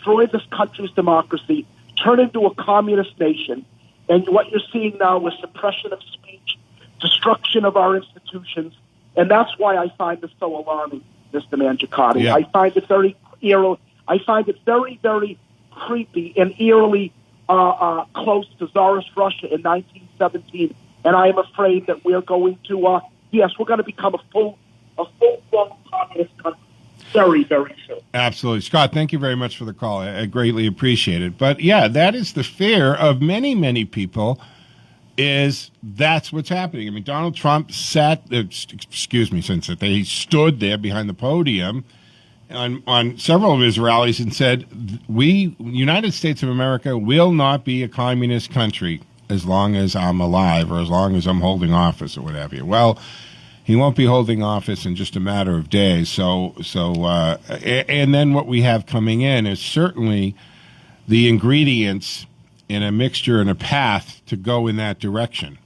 country's democracy, turn into a communist nation. And what you're seeing now is suppression of speech, destruction of our institutions, and that's why I find this so alarming, Mr. Mangiacotti. Yeah. I find it very very, very creepy and eerily close to Tsarist Russia in 1917. And I am afraid that we're going to, we're going to become a full-blown communist country very, very soon. Absolutely. Scott, thank you very much for the call. I greatly appreciate it. But, yeah, that is the fear of many, many people, is that's what's happening. I mean, Donald Trump he stood there behind the podium on several of his rallies and said, United States of America, will not be a communist country as long as I'm alive or as long as I'm holding office or whatever. Well, he won't be holding office in just a matter of days. And then what we have coming in is certainly the ingredients in a mixture and a path to go in that direction.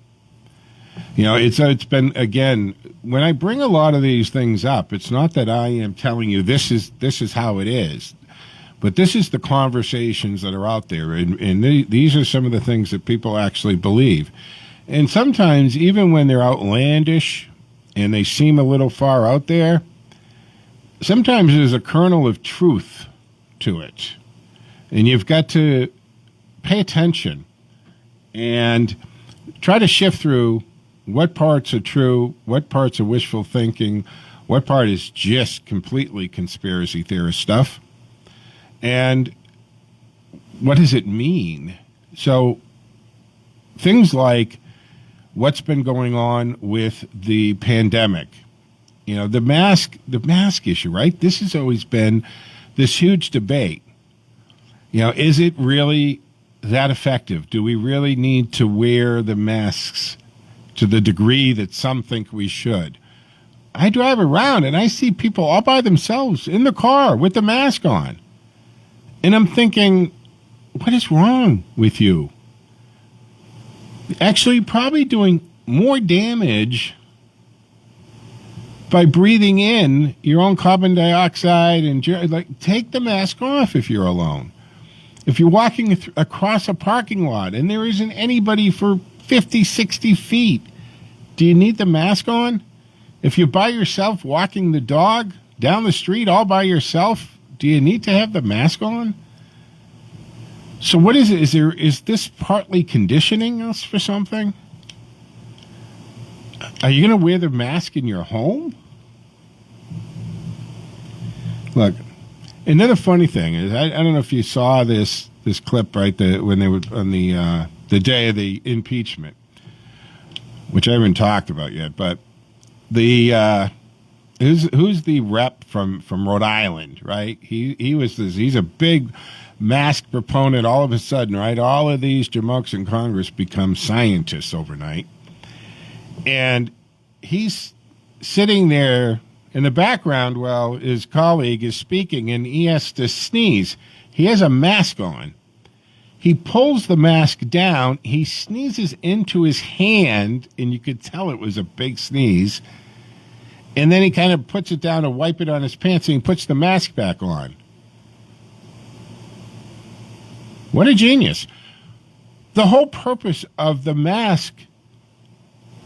It's been, again, when I bring a lot of these things up, it's not that I am telling you this is how it is. But this is the conversations that are out there, and these are some of the things that people actually believe. And sometimes, even when they're outlandish and they seem a little far out there, sometimes there's a kernel of truth to it. And you've got to pay attention and try to shift through what parts are true, what parts are wishful thinking, what part is just completely conspiracy theorist stuff. And what does it mean? So things like what's been going on with the pandemic, the mask issue, right? This has always been this huge debate. Is it really that effective? Do we really need to wear the masks to the degree that some think we should? I drive around and I see people all by themselves in the car with the mask on. And I'm thinking, what is wrong with you? Actually, probably doing more damage by breathing in your own carbon dioxide and take the mask off if you're alone. If you're walking across a parking lot and there isn't anybody for 50, 60 feet, do you need the mask on? If you're by yourself walking the dog down the street all by yourself, do you need to have the mask on? So what is it? Is this partly conditioning us for something? Are you going to wear the mask in your home? Look, another funny thing is, I don't know if you saw this clip, right, when they were on the day of the impeachment, which I haven't talked about yet, but who's the rep from Rhode Island, right? He's a big mask proponent. All of a sudden, right, all of these jamokes in Congress become scientists overnight. And he's sitting there in the background while his colleague is speaking, and he has to sneeze. He has a mask on. He pulls the mask down. He sneezes into his hand, and you could tell it was a big sneeze. And then he kind of puts it down to wipe it on his pants, and he puts the mask back on. What a genius. The whole purpose of the mask,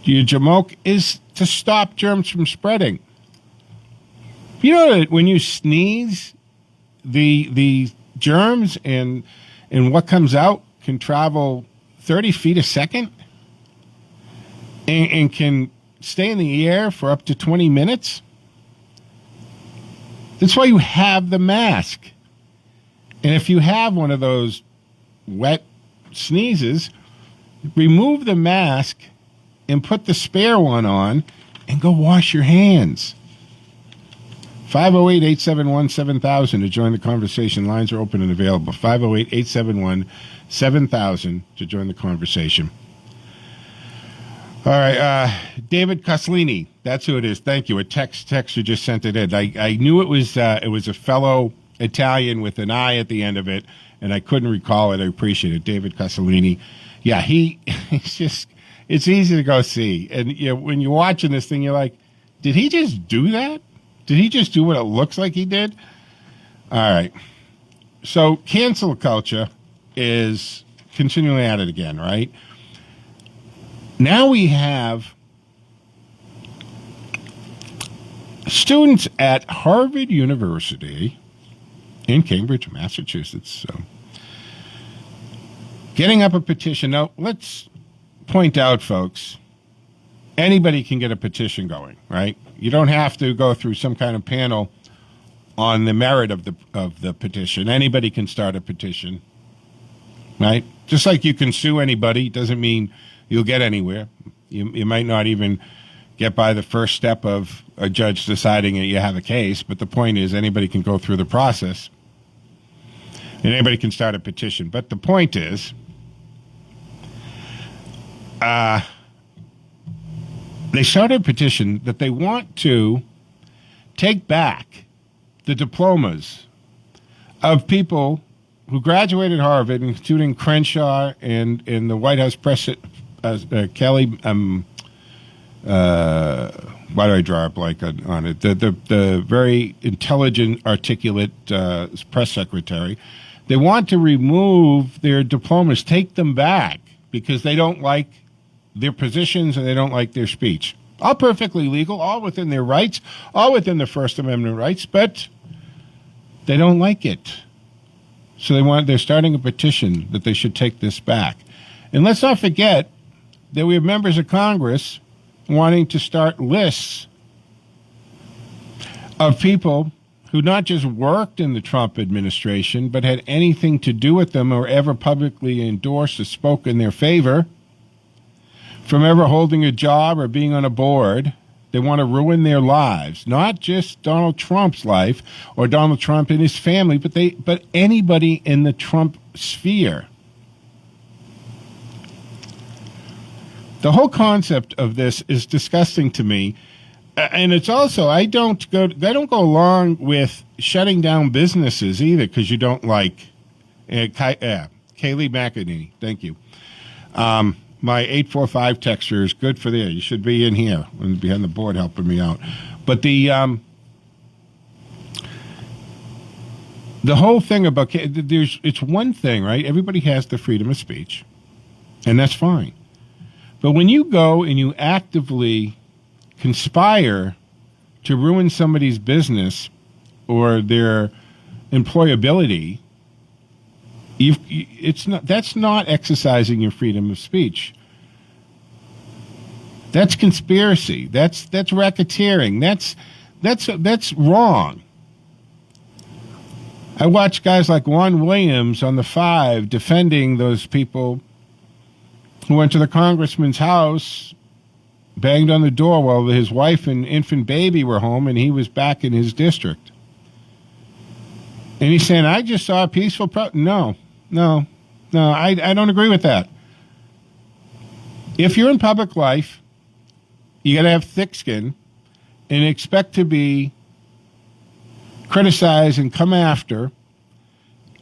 you jamoke, is to stop germs from spreading. You know that when you sneeze, the germs and what comes out can travel 30 feet a second and can stay in the air for up to 20 minutes? That's why you have the mask. And if you have one of those wet sneezes, remove the mask and put the spare one on and go wash your hands. 508-871-7000 to join the conversation. Lines are open and available. 508-871-7000 to join the conversation. All right, David Coslini, that's who it is. Thank you. A texter just sent it in. I knew it was a fellow Italian with an I at the end of it, and I couldn't recall it. I appreciate it. David Coslini. Yeah, it's easy to go see. And when you're watching this thing, you're like, did he just do that? Did he just do what it looks like he did? All right. So cancel culture is continually at it again, right? Now we have students at Harvard University in Cambridge, Massachusetts, getting up a petition. Now, let's point out, folks, anybody can get a petition going, right? You don't have to go through some kind of panel on the merit of the petition. Anybody can start a petition, right? Just like you can sue anybody, doesn't mean you'll get anywhere. You might not even get by the first step of a judge deciding that you have a case, but the point is anybody can go through the process and anybody can start a petition. But the point is, they started a petition that they want to take back the diplomas of people who graduated Harvard, including Crenshaw and the White House press, Kelly. Why do I draw a blank on it? The very intelligent, articulate press secretary. They want to remove their diplomas, take them back, because they don't like their positions and they don't like their speech. All perfectly legal, all within their rights, all within the First Amendment rights, but they don't like it. So they're starting a petition that they should take this back. And let's not forget that we have members of Congress wanting to start lists of people who not just worked in the Trump administration, but had anything to do with them or ever publicly endorsed or spoke in their favor from ever holding a job or being on a board. They want to ruin their lives, not just Donald Trump's life or Donald Trump and his family, but anybody in the Trump sphere. The whole concept of this is disgusting to me, and it's also I don't go along with shutting down businesses either because you don't like Kaylee McEnany. Thank you. My 845 texter is good for there. You should be in here and behind the board helping me out. But the whole thing about it's one thing, right? Everybody has the freedom of speech, and that's fine. But when you go and you actively conspire to ruin somebody's business or their employability, that's not exercising your freedom of speech. That's conspiracy. That's racketeering. That's wrong. I watch guys like Juan Williams on the 5 defending those people who went to the congressman's house, banged on the door while his wife and infant baby were home, and he was back in his district. And he's saying, I just saw a peaceful No, I don't agree with that. If you're in public life, you got to have thick skin, and expect to be criticized and come after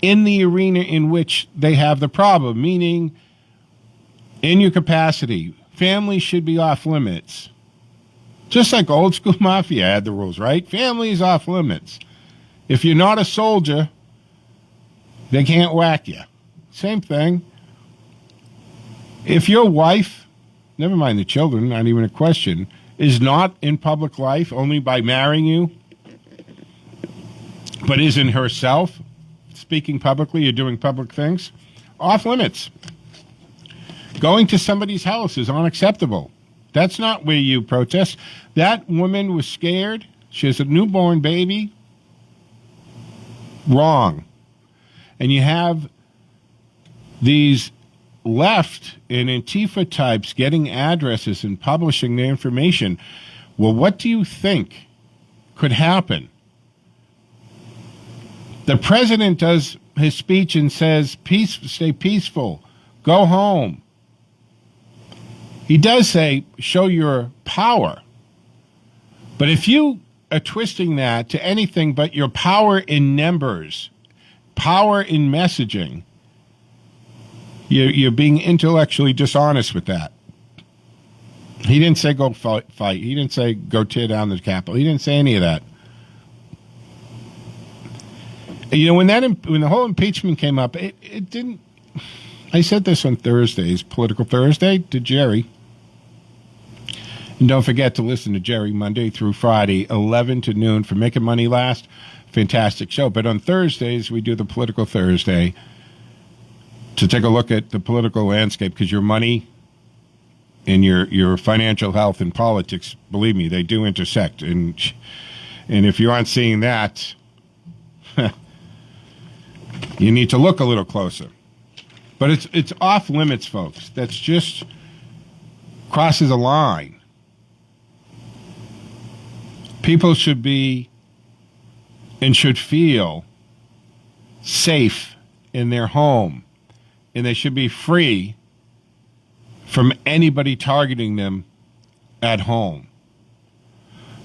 in the arena in which they have the problem, meaning in your capacity. Family should be off limits. Just like old school mafia had the rules, right? Family is off limits. If you're not a soldier, they can't whack you. Same thing. If your wife, never mind the children, not even a question, is not in public life only by marrying you, but is in herself, speaking publicly or doing public things, off limits. Going to somebody's house is unacceptable. That's not where you protest. That woman was scared. She has a newborn baby. Wrong. And you have these left and Antifa types getting addresses and publishing their information. Well, what do you think could happen? The president does his speech and says, "Peace, stay peaceful, go home." He does say, show your power. But if you are twisting that to anything but your power in numbers, power in messaging, you're being intellectually dishonest with that. He didn't say go fight. He didn't say go tear down the Capitol. He didn't say any of that. You know, when the whole impeachment came up, it didn't. I said this on Thursdays, Political Thursday, to Jerry. And don't forget to listen to Jerry Monday through Friday, 11 to noon for Making Money Last. Fantastic show. But on Thursdays, we do the Political Thursday to take a look at the political landscape, because your money and your financial health and politics, believe me, they do intersect. And if you aren't seeing that, you need to look a little closer. But it's off limits, folks. That's just crosses a line. People should be and should feel safe in their home, and they should be free from anybody targeting them at home.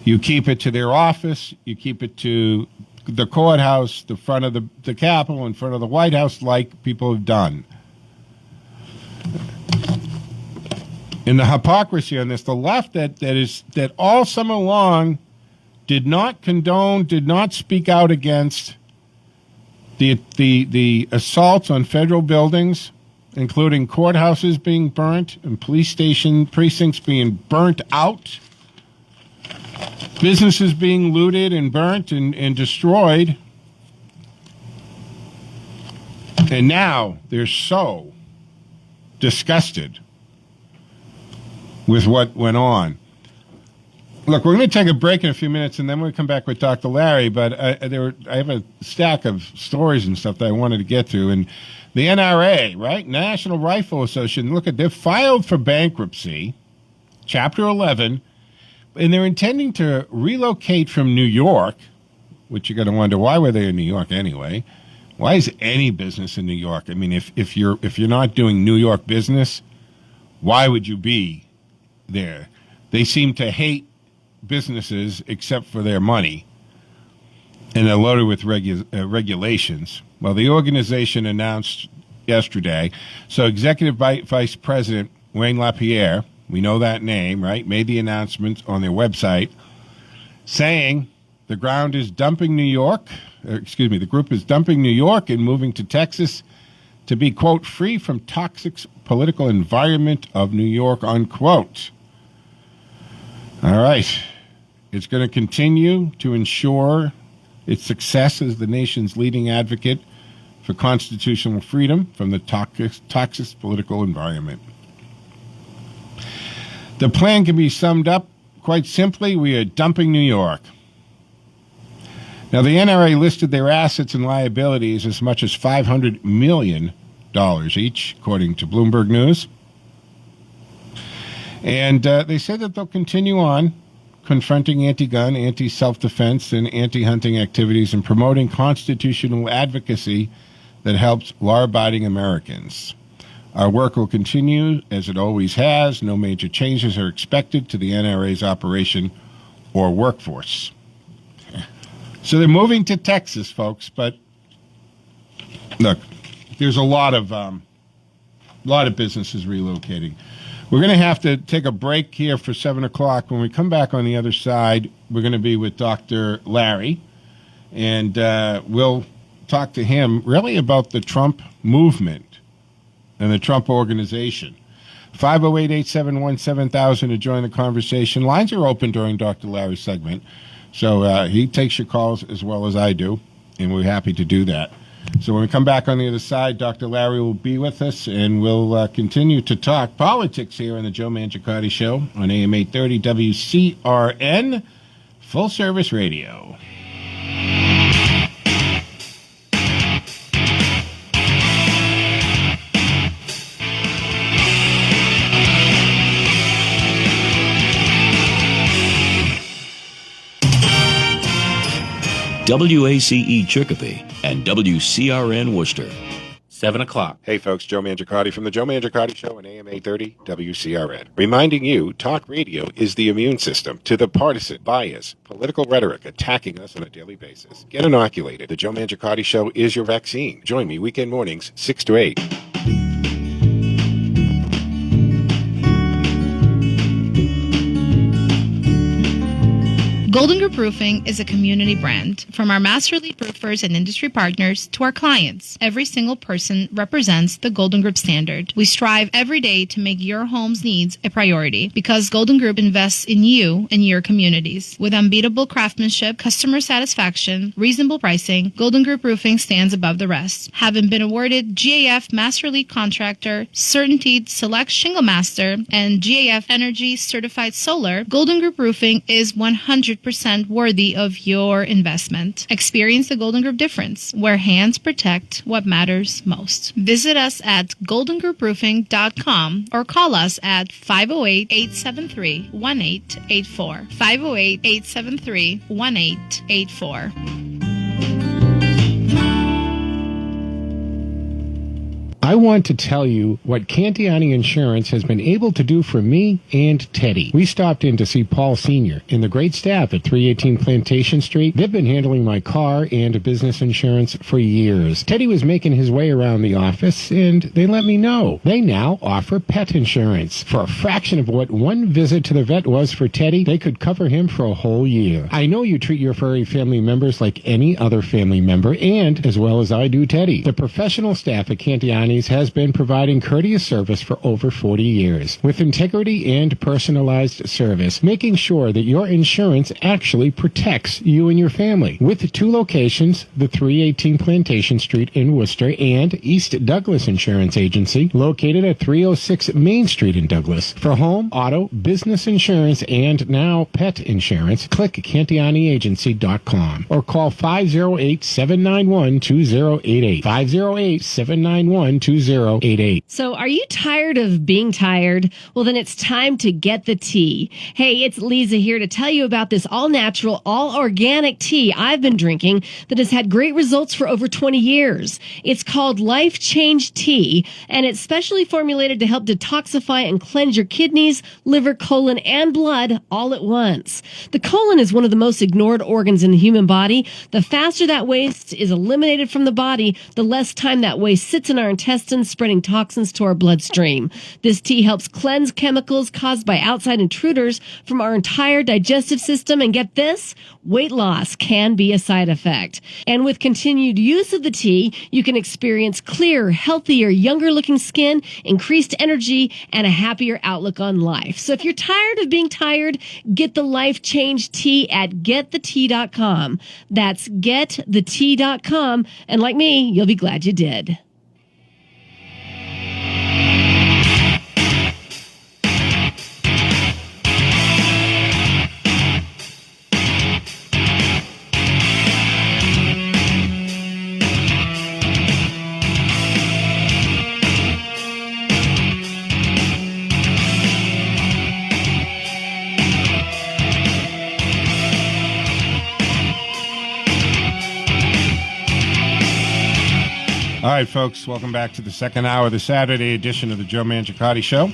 You keep it to their office, you keep it to the courthouse, the front of the Capitol, in front of the White House, like people have done. And the hypocrisy on this, the left that all summer long did not condone, did not speak out against the assaults on federal buildings, including courthouses being burnt and police station precincts being burnt out, businesses being looted and burnt and destroyed. And now they're so disgusted with what went on. Look, we're going to take a break in a few minutes, and then we'll come back with Dr. Larry. But I have a stack of stories and stuff that I wanted to get to. And the NRA, right, National Rifle Association, look, they've filed for bankruptcy, Chapter 11, and they're intending to relocate from New York, which you're going to wonder, why were they in New York anyway? Why is any business in New York? I mean, if you're not doing New York business, why would you be there? They seem to hate businesses except for their money, and they're loaded with regulations. Well, the organization announced yesterday, so Executive Vice President Wayne LaPierre, we know that name, right, made the announcement on their website saying the group is dumping New York and moving to Texas to be, quote, free from toxic political environment of New York, unquote. All right. It's going to continue to ensure its success as the nation's leading advocate for constitutional freedom from the toxic political environment. The plan can be summed up quite simply: we are dumping New York. Now, the NRA listed their assets and liabilities as much as $500 million each, according to Bloomberg News. And they said that they'll continue on confronting anti-gun, anti-self-defense, and anti-hunting activities and promoting constitutional advocacy that helps law-abiding Americans. Our work will continue as it always has. No major changes are expected to the NRA's operation or workforce. So they're moving to Texas, folks. But look, there's a lot of businesses relocating. We're going to have to take a break here for 7 o'clock. When we come back on the other side, we're going to be with Dr. Larry, and we'll talk to him really about the Trump movement and the Trump organization. 508-871-7000 to join the conversation. Lines are open during Dr. Larry's segment, so he takes your calls as well as I do, and we're happy to do that. So when we come back on the other side, Dr. Larry will be with us, and we'll continue to talk politics here on the Joe Mangiacotti Show on AM 830 WCRN, full service radio. WACE Chicopee and WCRN Worcester. 7 o'clock. Hey folks, Joe Mangiacotti from the Joe Mangiacotti Show on AM 830 WCRN. Reminding you, talk radio is the immune system to the partisan, bias, political rhetoric attacking us on a daily basis. Get inoculated. The Joe Mangiacotti Show is your vaccine. Join me weekend mornings, 6 to 8. Golden Group Roofing is a community brand. From our master lead roofers and industry partners to our clients, every single person represents the Golden Group standard. We strive every day to make your home's needs a priority because Golden Group invests in you and your communities. With unbeatable craftsmanship, customer satisfaction, reasonable pricing, Golden Group Roofing stands above the rest. Having been awarded GAF Master Lead Contractor, Certainty Select Shingle Master, and GAF Energy Certified Solar, Golden Group Roofing is 100% worthy of your investment. Experience the Golden Group difference, where hands protect what matters most. Visit us at goldengrouproofing.com or call us at 508-873-1884. 508-873-1884. I want to tell you what Cantiani Insurance has been able to do for me and Teddy. We stopped in to see Paul Sr. and the great staff at 318 Plantation Street. They've been handling my car and business insurance for years. Teddy was making his way around the office, and they let me know. They now offer pet insurance. For a fraction of what one visit to the vet was for Teddy, they could cover him for a whole year. I know you treat your furry family members like any other family member, and as well as I do Teddy. The professional staff at Cantiani's has been providing courteous service for over 40 years with integrity and personalized service, making sure that your insurance actually protects you and your family. With 2 locations, the 318 Plantation Street in Worcester and East Douglas Insurance Agency, located at 306 Main Street in Douglas. For home, auto, business insurance, and now pet insurance, click CantianiAgency.com or call 508-791-2088. 508-791-2088. So are you tired of being tired? Well, then it's time to get the tea. Hey, it's Lisa here to tell you about this all-natural, all-organic tea I've been drinking that has had great results for over 20 years. It's called Life Change Tea, and it's specially formulated to help detoxify and cleanse your kidneys, liver, colon, and blood all at once. The colon is one of the most ignored organs in the human body. The faster that waste is eliminated from the body, the less time that waste sits in our intestines, spreading toxins to our bloodstream. This tea helps cleanse chemicals caused by outside intruders from our entire digestive system. And get this, weight loss can be a side effect. And with continued use of the tea, you can experience clearer, healthier, younger looking skin, increased energy, and a happier outlook on life. So if you're tired of being tired, get the Life Change Tea at getthetea.com. That's getthetea.com. And like me, you'll be glad you did. All right, folks, welcome back to the second hour of the Saturday edition of the Joe Mangiacotti Show.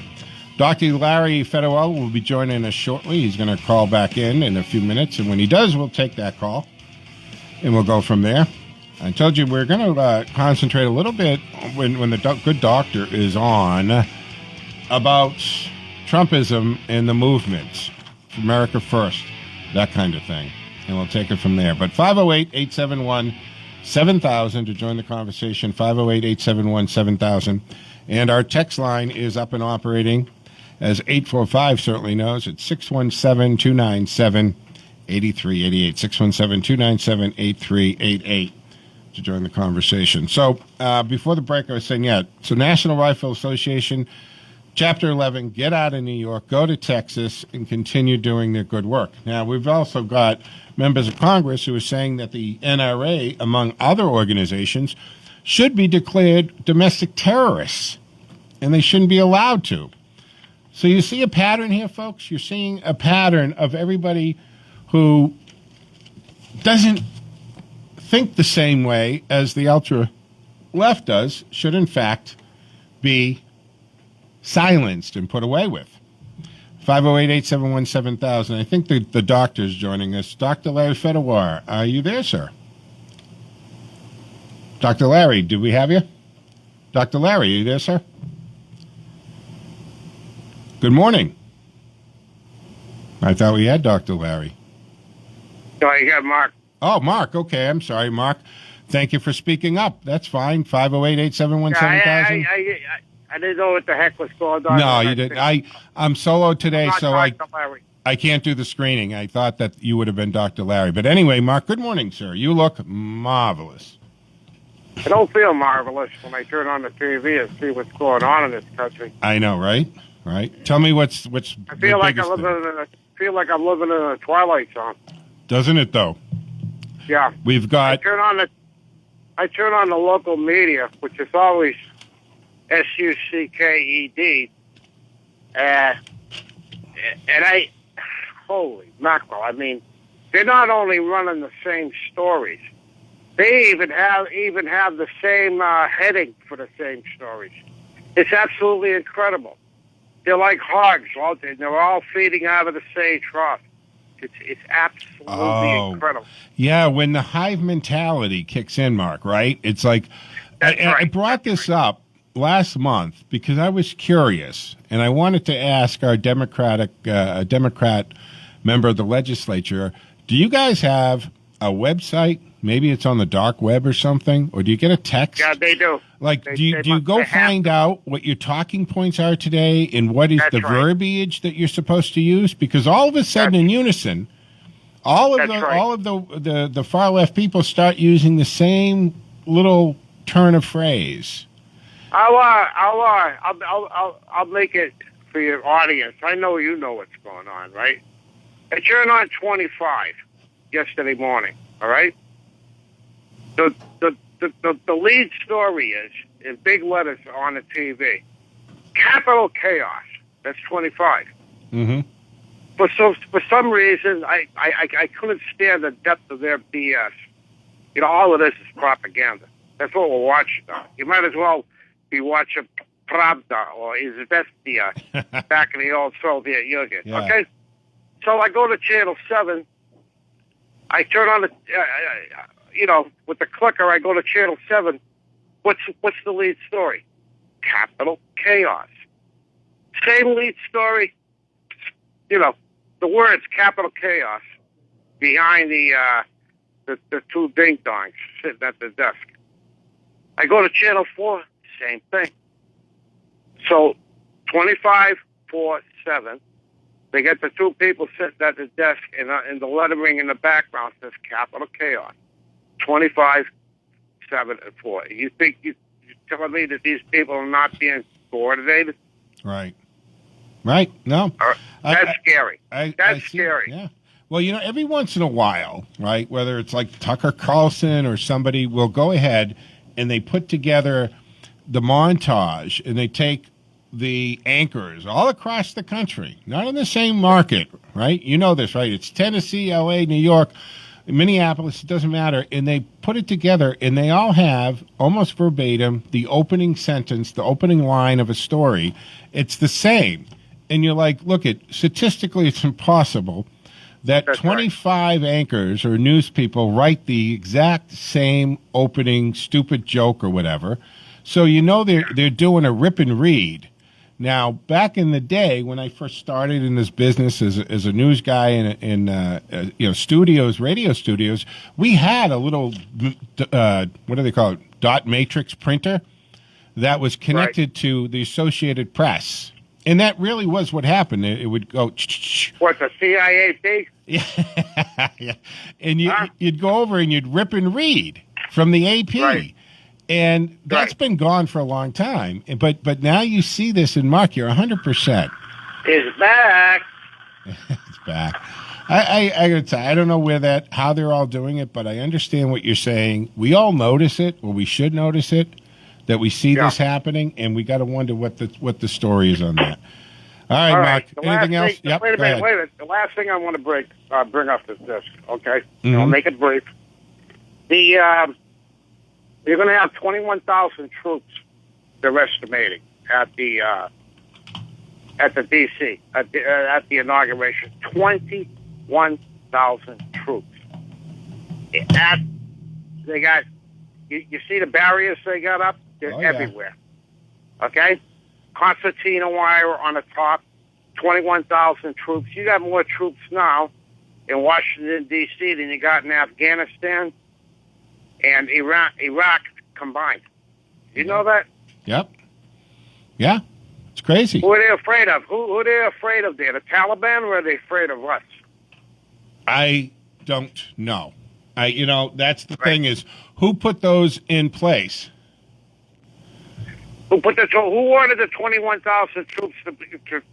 Dr. Larry Federwell will be joining us shortly. He's going to call back in a few minutes, and when he does, we'll take that call, and we'll go from there. I told you we're going to concentrate a little bit when the good doctor is on about Trumpism and the movement, America First, that kind of thing, and we'll take it from there. But 508-871-7000 to join the conversation, 508-871-7000. And our text line is up and operating, as 845 certainly knows. It's 617-297-8388, 617-297-8388 to join the conversation. So before the break, I was saying, so National Rifle Association, Chapter 11, get out of New York, go to Texas, and continue doing their good work. Now, we've also got members of Congress who are saying that the NRA, among other organizations, should be declared domestic terrorists, and they shouldn't be allowed to. So you see a pattern here, folks? You're seeing a pattern of everybody who doesn't think the same way as the ultra-left does should, in fact, be silenced and put away with. 508-871-7000. I think the doctor's joining us. Dr. Larry Fedawar, are you there, sir? Dr. Larry, do we have you? Dr. Larry, are you there, sir? Good morning. I thought we had Dr. Larry. No, you got Mark. Oh, Mark. Okay, I'm sorry, Mark. Thank you for speaking up. That's fine. 508-871-7000. I didn't know what the heck was going on. No, you didn't. I'm solo today, so I Larry. I can't do the screening. I thought that you would have been Dr. Larry. But anyway, Mark, good morning, sir. You look marvelous. I don't feel marvelous when I turn on the TV and see what's going on in this country. I know, right? Right. Tell me what's. I feel like I'm living in a Twilight Zone. Doesn't it though? Yeah. We've got. I turn on the local media, which is always SUCKED, and holy mackerel! I mean, they're not only running the same stories, they even have the same heading for the same stories. It's absolutely incredible. They're like hogs, they're all feeding out of the same trough. It's absolutely incredible. Yeah, when the hive mentality kicks in, Mark, right? It's like I brought this up last month because I was curious, and I wanted to ask our Democrat member of the legislature, do you guys have a website? Maybe it's on the dark web or something, or do you get a text? Yeah, they do. Like, do you go find out what your talking points are today and what is the verbiage that you're supposed to use? Because all of a sudden, in unison, all of the far left people start using the same little turn of phrase. I'll make it for your audience. I know you know what's going on, right? I turned on 25 yesterday morning. All right. The lead story is in big letters on the TV. Capital chaos. That's 25. Mm-hmm. For some reason, I couldn't stand the depth of their BS. You know, all of this is propaganda. That's what we're watching now. You might as well be watching Pravda or Izvestia back in the old Soviet Union. Yeah. Okay? So I go to Channel 7. I turn on the, with the clicker, I go to Channel 7. What's the lead story? Capital chaos. Same lead story. The words capital chaos behind the two ding-dongs sitting at the desk. I go to Channel 4, same thing. So 25/4/7, they get the two people sitting at the desk, and the lettering in the background says capital chaos. 25/7/4. You think you're telling me that these people are not being coordinated? Right. Right. No. That's scary. That's scary. Yeah. Well, every once in a while, right, whether it's like Tucker Carlson or somebody will go ahead and they put together the montage and they take the anchors all across the country, not in the same market, right? You know this, right? It's Tennessee, L.A., New York, Minneapolis, it doesn't matter. And they put it together and they all have almost verbatim the opening sentence, the opening line of a story. It's the same. and you're like, look, statistically, it's impossible that 25 anchors or news people write the exact same opening stupid joke or whatever. So they're doing a rip and read. Now, back in the day when I first started in this business as a news guy in studios, radio studios, we had a little what do they call it? Dot matrix printer that was connected to the Associated Press. And that really was what happened. It would go. What, the CIA? Yeah. And you'd go over and you'd rip and read from the AP. Right. And that's been gone for a long time. But now you see this, and Mark, you're 100%. It's back. It's back. I gotta tell you, I don't know how they're all doing it, but I understand what you're saying. We all notice it, or we should notice it, that we see this happening, and we got to wonder what the story is on that. All right, Mark. Anything else? Wait a minute. The last thing I want to bring up is this. Okay, I'll make it brief. You're going to have 21,000 troops. They're estimating at the DC at the inauguration. 21,000 troops. They got. You see the barriers they got up? They're everywhere. Okay? Concertina wire on the top, 21,000 troops. You got more troops now in Washington, D.C. than you got in Afghanistan and Iraq combined. You know that? Yep. Yeah. It's crazy. Who are they afraid of? Who are they afraid of there? The Taliban, or are they afraid of us? I don't know. That's the thing is, who put those in place? Who ordered the 21,000 troops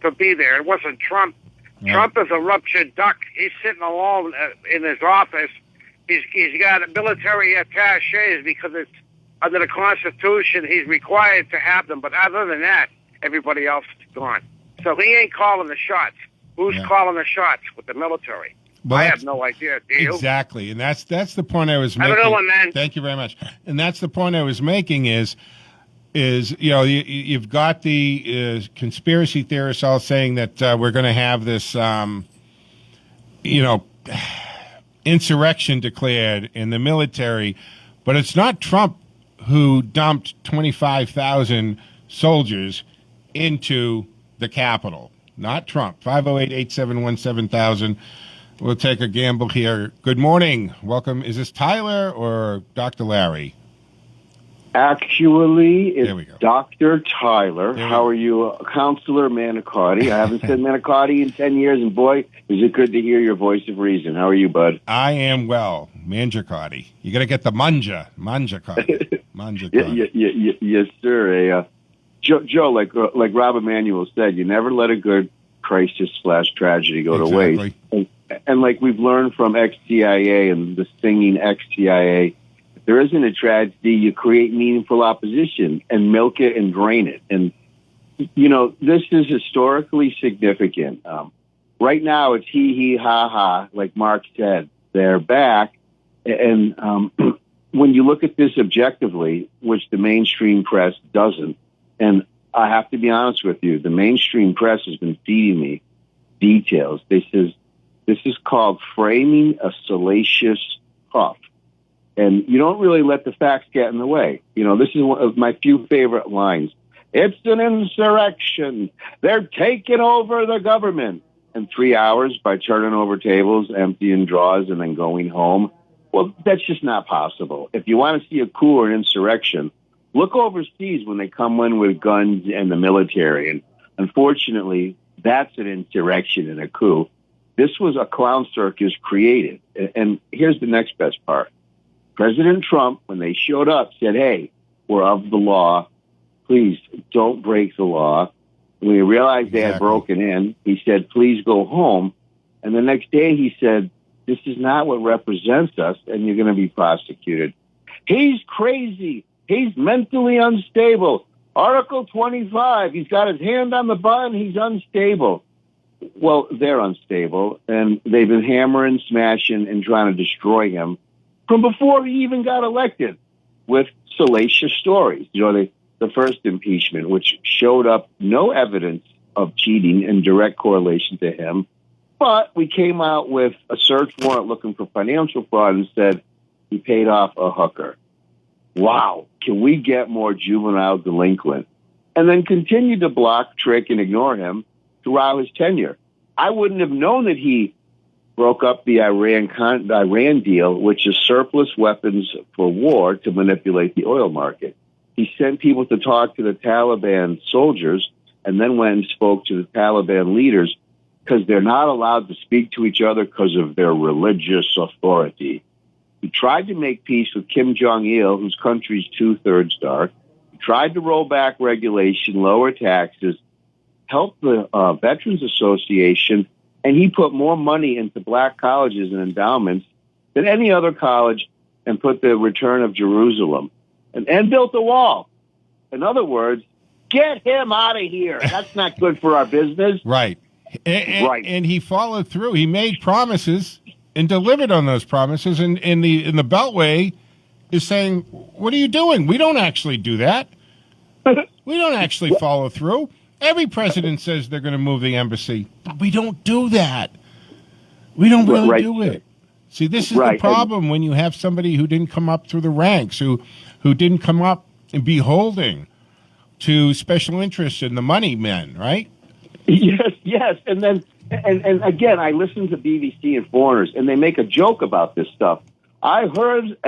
to be there? It wasn't Trump. Yeah. Trump is a ruptured duck. He's sitting alone in his office. He's got military attachés because it's under the Constitution. He's required to have them, but other than that, everybody else is gone. So he ain't calling the shots. Who's calling the shots with the military? Well, I have no idea. Do you? Exactly, and that's the point I was making. Have a good one, man. Thank you very much. And that's the point I was making is you've got the conspiracy theorists all saying that we're going to have this insurrection declared in the military, but it's not Trump who dumped 25,000 soldiers into the Capitol. Not Trump. 508-871-7000. We'll take a gamble here. Good morning. Welcome. Is this Tyler or Dr. Larry? Actually, it's Dr. Tyler. How are you, Counselor Mangiacotti? I haven't said Mangiacotti in 10 years, and boy, is it good to hear your voice of reason. How are you, bud? I am well. Mangiacotti. You got to get the Mangiacotti. Mangiacotti. Yes, sir. Joe, like Rob Emanuel said, you never let a good crisis/tragedy go to waste. And like we've learned from ex-CIA and the stinging ex-CIA, if there isn't a tragedy, you create meaningful opposition and milk it and drain it. And, this is historically significant. Right now, it's hee, ha, ha, like Mark said. They're back. And when you look at this objectively, which the mainstream press doesn't, and I have to be honest with you, the mainstream press has been feeding me details. This is called framing a salacious puff. And you don't really let the facts get in the way. This is one of my few favorite lines. It's an insurrection. They're taking over the government. And 3 hours by turning over tables, emptying drawers, and then going home. Well, that's just not possible. If you want to see a coup or an insurrection, look overseas when they come in with guns and the military. And unfortunately, that's an insurrection and a coup. This was a clown circus created. And here's the next best part. President Trump, when they showed up, said, hey, we're of the law. Please don't break the law. When he realized they had broken in, he said, please go home. And the next day he said, this is not what represents us, and you're going to be prosecuted. He's crazy. He's mentally unstable. Article 25, he's got his hand on the button. He's unstable. Well, they're unstable, and they've been hammering, smashing, and trying to destroy him from before he even got elected with salacious stories. The first impeachment, which showed up no evidence of cheating in direct correlation to him. But we came out with a search warrant looking for financial fraud and said he paid off a hooker. Wow, can we get more juvenile delinquent? And then continue to block, trick, and ignore him throughout his tenure. I wouldn't have known that he broke up the Iran deal, which is surplus weapons for war to manipulate the oil market. He sent people to talk to the Taliban soldiers and then went and spoke to the Taliban leaders because they're not allowed to speak to each other because of their religious authority. He tried to make peace with Kim Jong-il, whose country's 2/3 dark. He tried to roll back regulation, lower taxes, help the Veterans Association, and he put more money into black colleges and endowments than any other college and put the return of Jerusalem and built a wall. In other words, get him out of here. That's not good for our business. Right. And he followed through. He made promises and delivered on those promises. And in the Beltway is saying, what are you doing? We don't actually do that. We don't actually follow through. Every president says they're going to move the embassy, but we don't do that. We don't really do it. See, this is the problem when you have somebody who didn't come up through the ranks, who didn't come up and beholding to special interests and the money men, right? Yes. And then, and again, I listen to BBC and Foreigners, and they make a joke about this stuff. I heard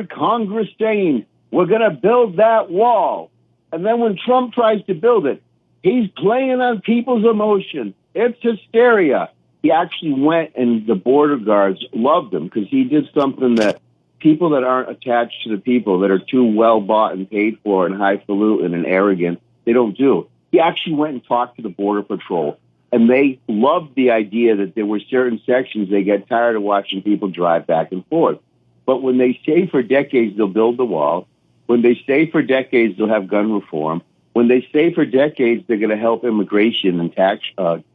Congress saying, we're going to build that wall. And then when Trump tries to build it, he's playing on people's emotion. It's hysteria. He actually went, and the border guards loved him because he did something that people that aren't attached to the people, that are too well bought and paid for and highfalutin and arrogant, they don't do. He actually went and talked to the Border Patrol, and they loved the idea that there were certain sections they get tired of watching people drive back and forth. But when they say for decades they'll build the wall, when they say for decades they'll have gun reform, when they say for decades they're going to help immigration and tax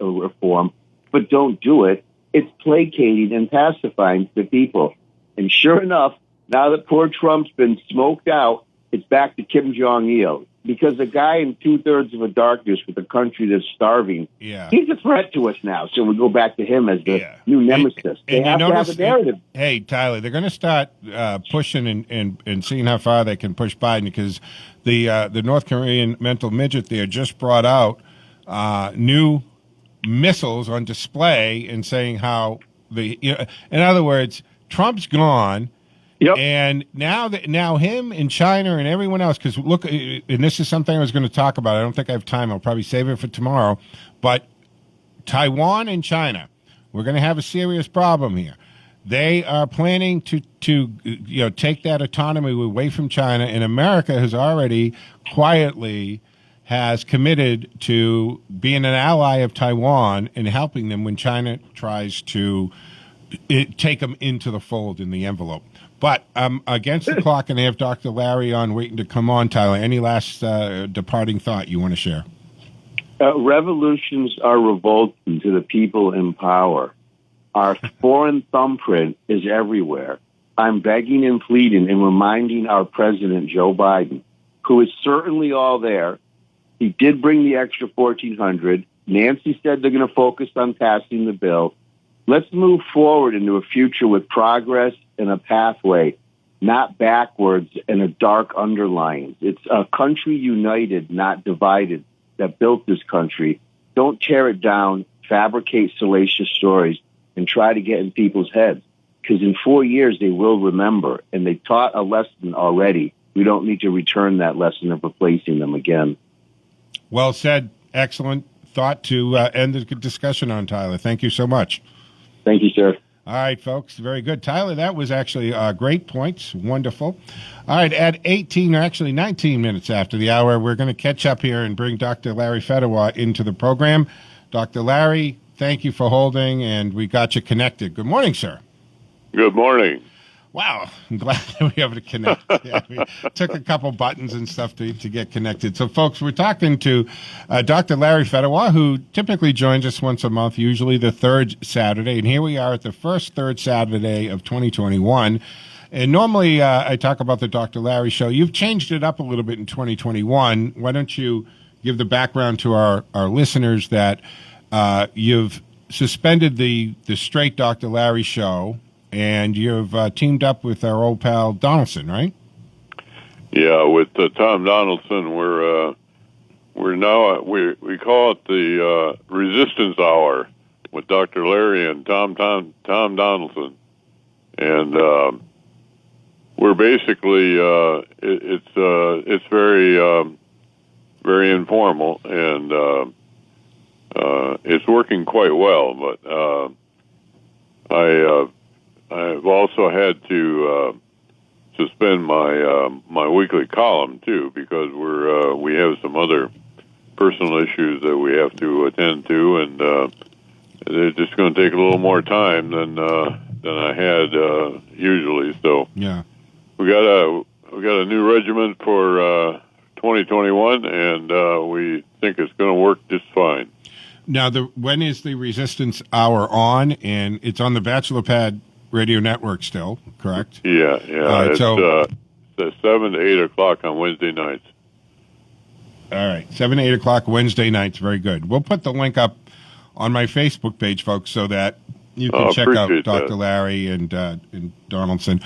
reform, but don't do it, it's placating and pacifying the people. And sure enough, now that poor Trump's been smoked out, it's back to Kim Jong-il. Because a guy in 2/3 of a darkness with a country that's starving, he's a threat to us now. So we go back to him as the new nemesis. They have to have a narrative. Hey, Tyler, they're going to start pushing and seeing how far they can push Biden because the North Korean mental midget there just brought out new missiles on display and saying how in other words, Trump's gone. Yep. And now him and China and everyone else, because look, and this is something I was going to talk about. I don't think I have time. I'll probably save it for tomorrow. But Taiwan and China, we're going to have a serious problem here. They are planning to take that autonomy away from China, and America has already quietly has committed to being an ally of Taiwan and helping them when China tries to take them into the fold in the envelope. But I'm against the clock, and I have Dr. Larry on waiting to come on, Tyler. Any last departing thought you want to share? Revolutions are revolting to the people in power. Our foreign thumbprint is everywhere. I'm begging and pleading and reminding our president, Joe Biden, who is certainly all there. He did bring the extra $1,400. Nancy said they're going to focus on passing the bill. Let's move forward into a future with progress and a pathway, not backwards and a dark underlying. It's a country united, not divided, that built this country. Don't tear it down, fabricate salacious stories, and try to get in people's heads. Because in 4 years, they will remember, and they taught a lesson already. We don't need to return that lesson of replacing them again. Well said. Excellent thought to end the discussion on, Tyler. Thank you so much. Thank you, sir. All right, folks. Very good. Tyler, that was actually great points. Wonderful. All right, at 19 minutes after the hour, we're going to catch up here and bring Dr. Larry Fedewa into the program. Dr. Larry, thank you for holding, and we got you connected. Good morning, sir. Good morning. Wow, I'm glad that we were able to connect. Yeah, we took a couple buttons and stuff to get connected. So, folks, we're talking to Dr. Larry Fedewa, who typically joins us once a month, usually the third Saturday. And here we are at the third Saturday of 2021. And normally I talk about the Dr. Larry Show. You've changed it up a little bit in 2021. Why don't you give the background to our listeners that you've suspended the Straight Dr. Larry show, and you've teamed up with our old pal Donaldson, right? Yeah, with Tom Donaldson, we're now we call it the Resistance Hour with Dr. Larry and Tom Donaldson, and we're basically it's very informal, and it's working quite well. But I've also had to suspend my weekly column too, because we have some other personal issues that we have to attend to, and it's just going to take a little more time than I had usually. So yeah, we got a new regiment for 2021, and we think it's going to work just fine. Now, when is the Resistance Hour on? And it's on the Bachelor Pad Radio Network still, correct? Yeah. It's so 7 to 8 o'clock on Wednesday nights. All right, 7 to 8 o'clock Wednesday nights. Very good. We'll put the link up on my Facebook page, folks, so that you can check out Dr. Larry and Donaldson,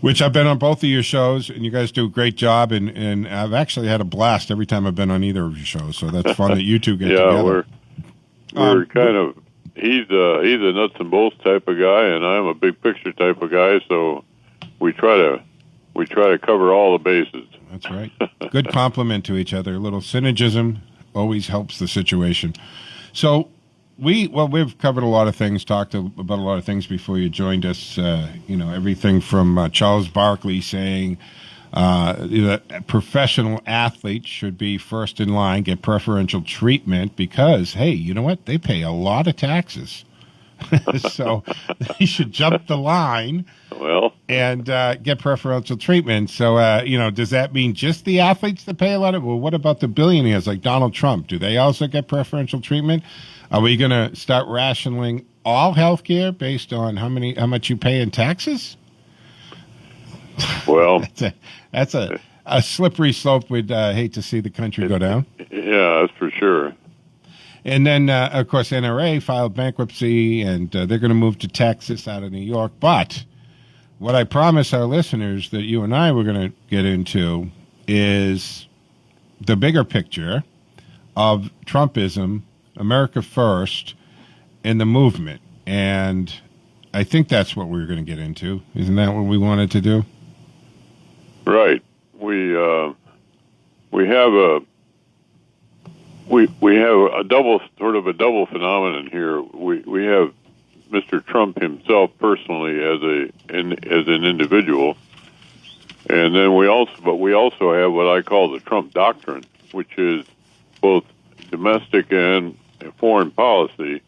which I've been on both of your shows, and you guys do a great job. And I've actually had a blast every time I've been on either of your shows. So that's fun that you two get together. We're kind of he's a nuts and bolts type of guy, and I'm a big picture type of guy. So we try to cover all the bases. That's right. Good compliment to each other. A little synergism always helps the situation. So we've covered a lot of things, talked about a lot of things before you joined us. Everything from Charles Barkley saying that professional athletes should be first in line, get preferential treatment because, hey, you know what? They pay a lot of taxes. So they should jump the line and get preferential treatment. So, does that mean just the athletes that pay a lot of? Well, what about the billionaires like Donald Trump? Do they also get preferential treatment? Are we going to start rationing all health care based on how much you pay in taxes? Well, that's a slippery slope we'd hate to see the country go down. Yeah, that's for sure. And then, of course, NRA filed bankruptcy, and they're going to move to Texas out of New York. But what I promised our listeners that you and I were going to get into is the bigger picture of Trumpism, America First, and the movement. And I think that's what we're going to get into. Isn't that what we wanted to do? Right. We have a double phenomenon here. We have Mr. Trump himself personally as an individual, and then we also have what I call the Trump doctrine, which is both domestic and foreign policy.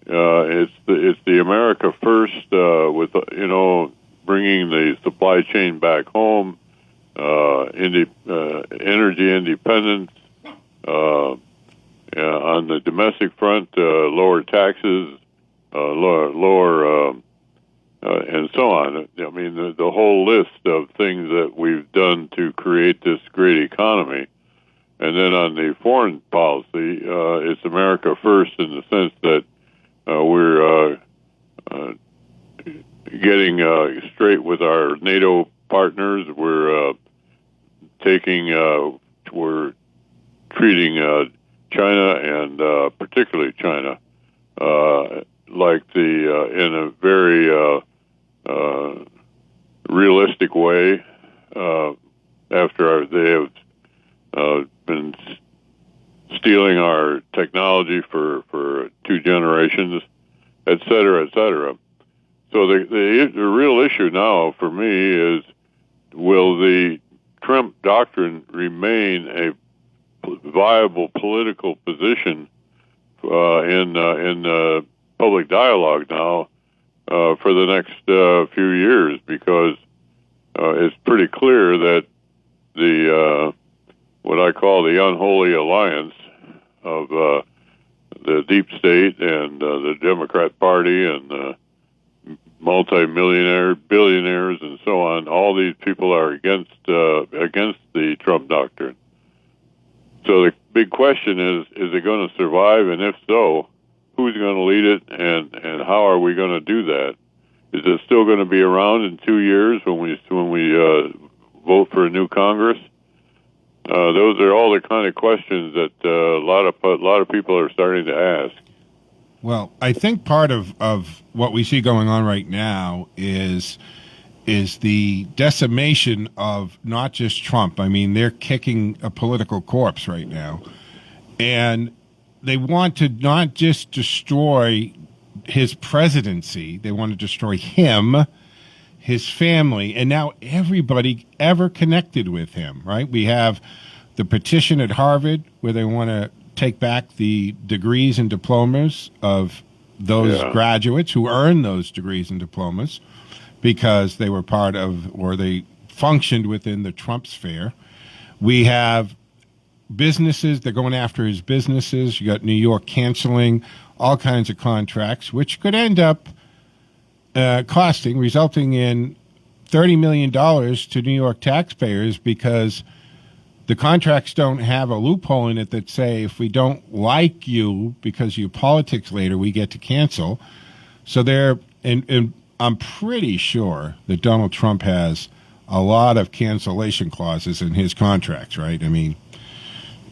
It's the America First with bringing the supply chain back home, energy independence. On the domestic front, lower taxes, lower, and so on. I mean, the whole list of things that we've done to create this great economy. And then on the foreign policy, it's America First in the sense that we're getting straight with our NATO partners. We're treating China and particularly China like in a very realistic way. After they have been stealing our technology for 2 generations, et cetera, et cetera. So the real issue now for me is, will the Trump doctrine remain a viable political position in public dialogue now for the next few years? Because it's pretty clear that the what I call the unholy alliance of the deep state and the Democrat Party and multi-millionaire billionaires and so on, all these people are against the Trump doctrine. So the big question is it going to survive? And if so, who's going to lead it, and how are we going to do that? Is it still going to be around in 2 years when we vote for a new Congress? Those are all the kind of questions that a lot of people are starting to ask. Well, I think part of what we see going on right now is the decimation of not just Trump. I mean, they're kicking a political corpse right now. And they want to not just destroy his presidency, they want to destroy him, his family, and now everybody ever connected with him, right? We have the petition at Harvard where they want to take back the degrees and diplomas of those graduates who earned those degrees and diplomas because they were part of, or they functioned within the Trump sphere. We have businesses, they're going after his businesses. You got New York canceling all kinds of contracts, which could end up resulting in $30 million to New York taxpayers because the contracts don't have a loophole in it that say if we don't like you because of your politics later, we get to cancel. So and I'm pretty sure that Donald Trump has a lot of cancellation clauses in his contracts, right? I mean,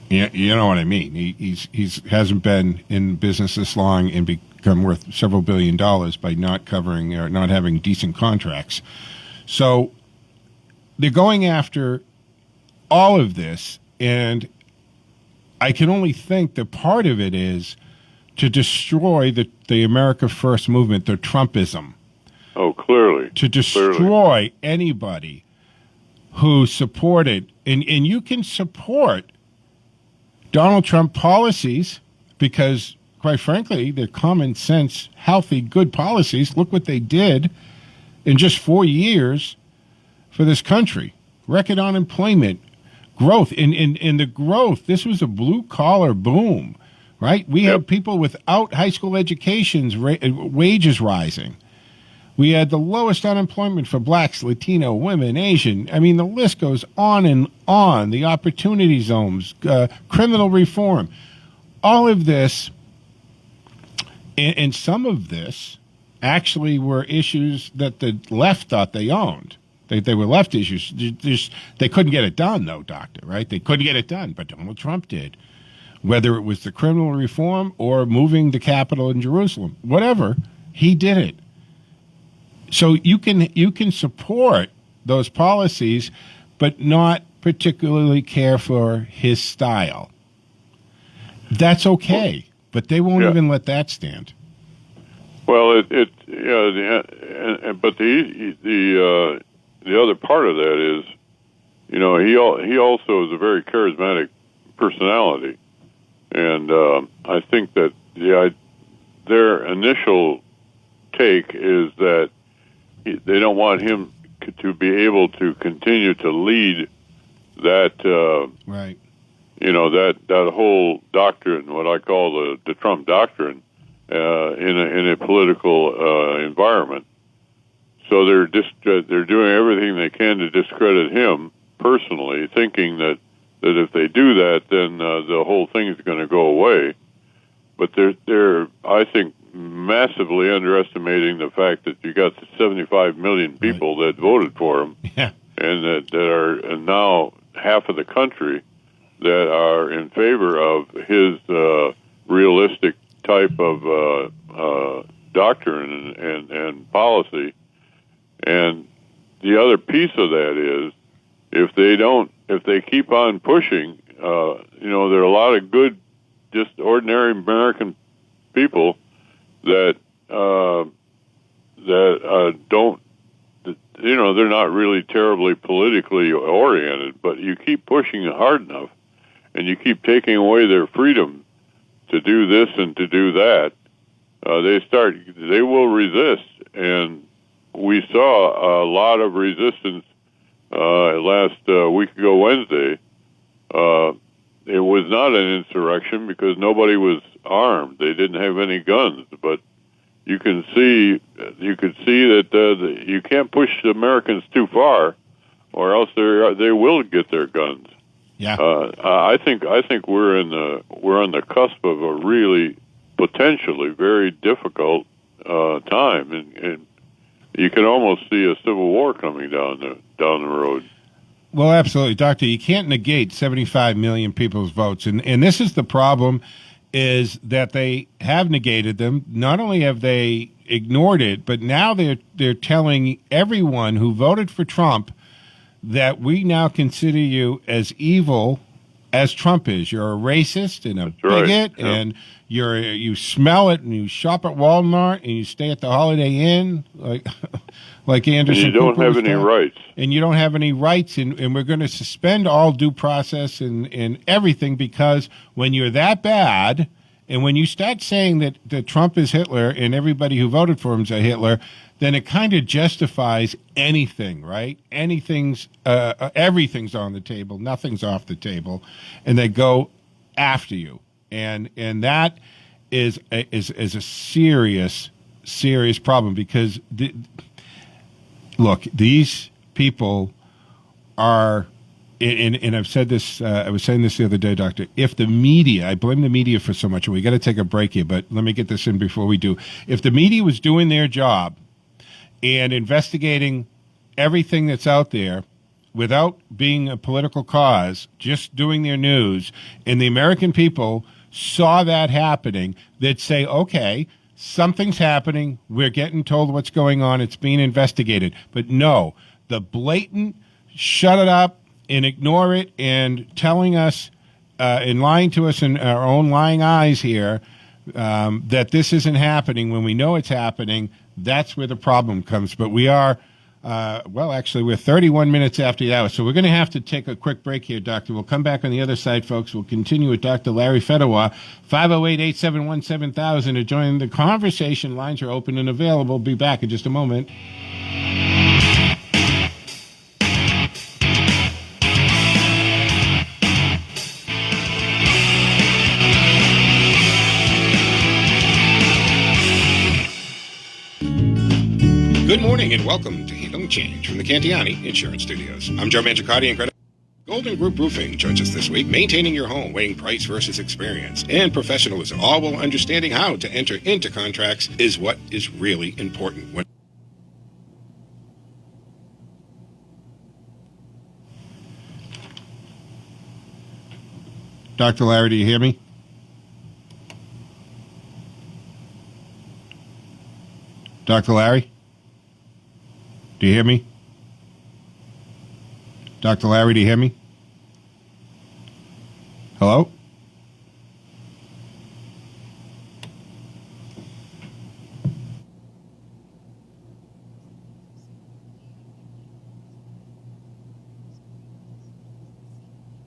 you know what I mean. He's hasn't been in business this long and become worth several $1 billion by not covering or not having decent contracts. So they're going after all of this, and I can only think that part of it is to destroy the America First movement, the Trumpism. Oh, clearly. To destroy anybody who supported, and you can support Donald Trump policies because, quite frankly, they're common sense, healthy, good policies. Look what they did in just 4 years for this country. Record unemployment, growth. In the growth, this was a blue-collar boom, right? We had people without high school educations, wages rising. We had the lowest unemployment for blacks, Latino, women, Asian. I mean, the list goes on and on. The opportunity zones, criminal reform, all of this, and some of this actually were issues that the left thought they owned. They were left issues. They couldn't get it done, though, Doctor, right? They couldn't get it done, but Donald Trump did. Whether it was the criminal reform or moving the capital in Jerusalem, whatever, he did it. So you can support those policies, but not particularly care for his style. That's okay, but they won't even let that stand. Well, but the other part of that is, he also is a very charismatic personality, and I think that their initial take is that they don't want him to be able to continue to lead that, right? That whole doctrine, what I call the Trump doctrine, in a political environment. So they're doing everything they can to discredit him personally, thinking that if they do that, then the whole thing is going to go away. But they're I think massively underestimating the fact that you got 75 million people that voted for him, and that are now half of the country that are in favor of his realistic type of doctrine and policy. And the other piece of that is, if they keep on pushing, there are a lot of good, just ordinary American people that don't, they're not really terribly politically oriented, but you keep pushing it hard enough, and you keep taking away their freedom to do this and to do that, they will resist. And we saw a lot of resistance last week ago Wednesday. It was not an insurrection because nobody was armed. They didn't have any guns, but you could see that you can't push the Americans too far, or else they will get their guns. Yeah. I think we're on the cusp of a really potentially very difficult time, and you can almost see a civil war coming down the road. Well, absolutely, Doctor. You can't negate 75 million people's votes, and this is the problem: is that they have negated them. Not only have they ignored it, but now they're telling everyone who voted for Trump that we now consider you as evil as Trump is. You're a racist and a bigot, Yep. and you smell it, and you shop at Walmart, and you stay at the Holiday Inn, like Anderson. And you don't Cooper have was any talking. rights. And you don't have any rights, and we're going to suspend all due process and everything, because when you're that bad, and when you start saying that Trump is Hitler and everybody who voted for him is a Hitler, then it kind of justifies anything, right? Everything's on the table, nothing's off the table, and they go after you, and that is a serious problem, because look, these people are. And I've said this, I was saying this the other day, Doctor, if the media, I blame the media for so much, and we got to take a break here, but let me get this in before we do. If the media was doing their job and investigating everything that's out there without being a political cause, just doing their news, and the American people saw that happening, they'd say, okay, something's happening, we're getting told what's going on, it's being investigated. But no, the blatant shut it up and ignore it, and telling us and lying to us in our own lying eyes here that this isn't happening when we know it's happening, that's where the problem comes. But we are, actually, we're 31 minutes after the hour, so we're going to have to take a quick break here, Doctor. We'll come back on the other side, folks. We'll continue with Dr. Larry Fedewa, 508-871-7000 to join the conversation. Lines are open and available. Be back in just a moment. Good morning and welcome to Handling Change from the Cantiani Insurance Studios. I'm Joe Mangiacotti, and Golden Group Roofing joins us this week, maintaining your home, weighing price versus experience, and professionalism, all while understanding how to enter into contracts is what is really important. Dr. Larry, do you hear me? Dr. Larry? Do you hear me? Dr. Larry, do you hear me? Hello?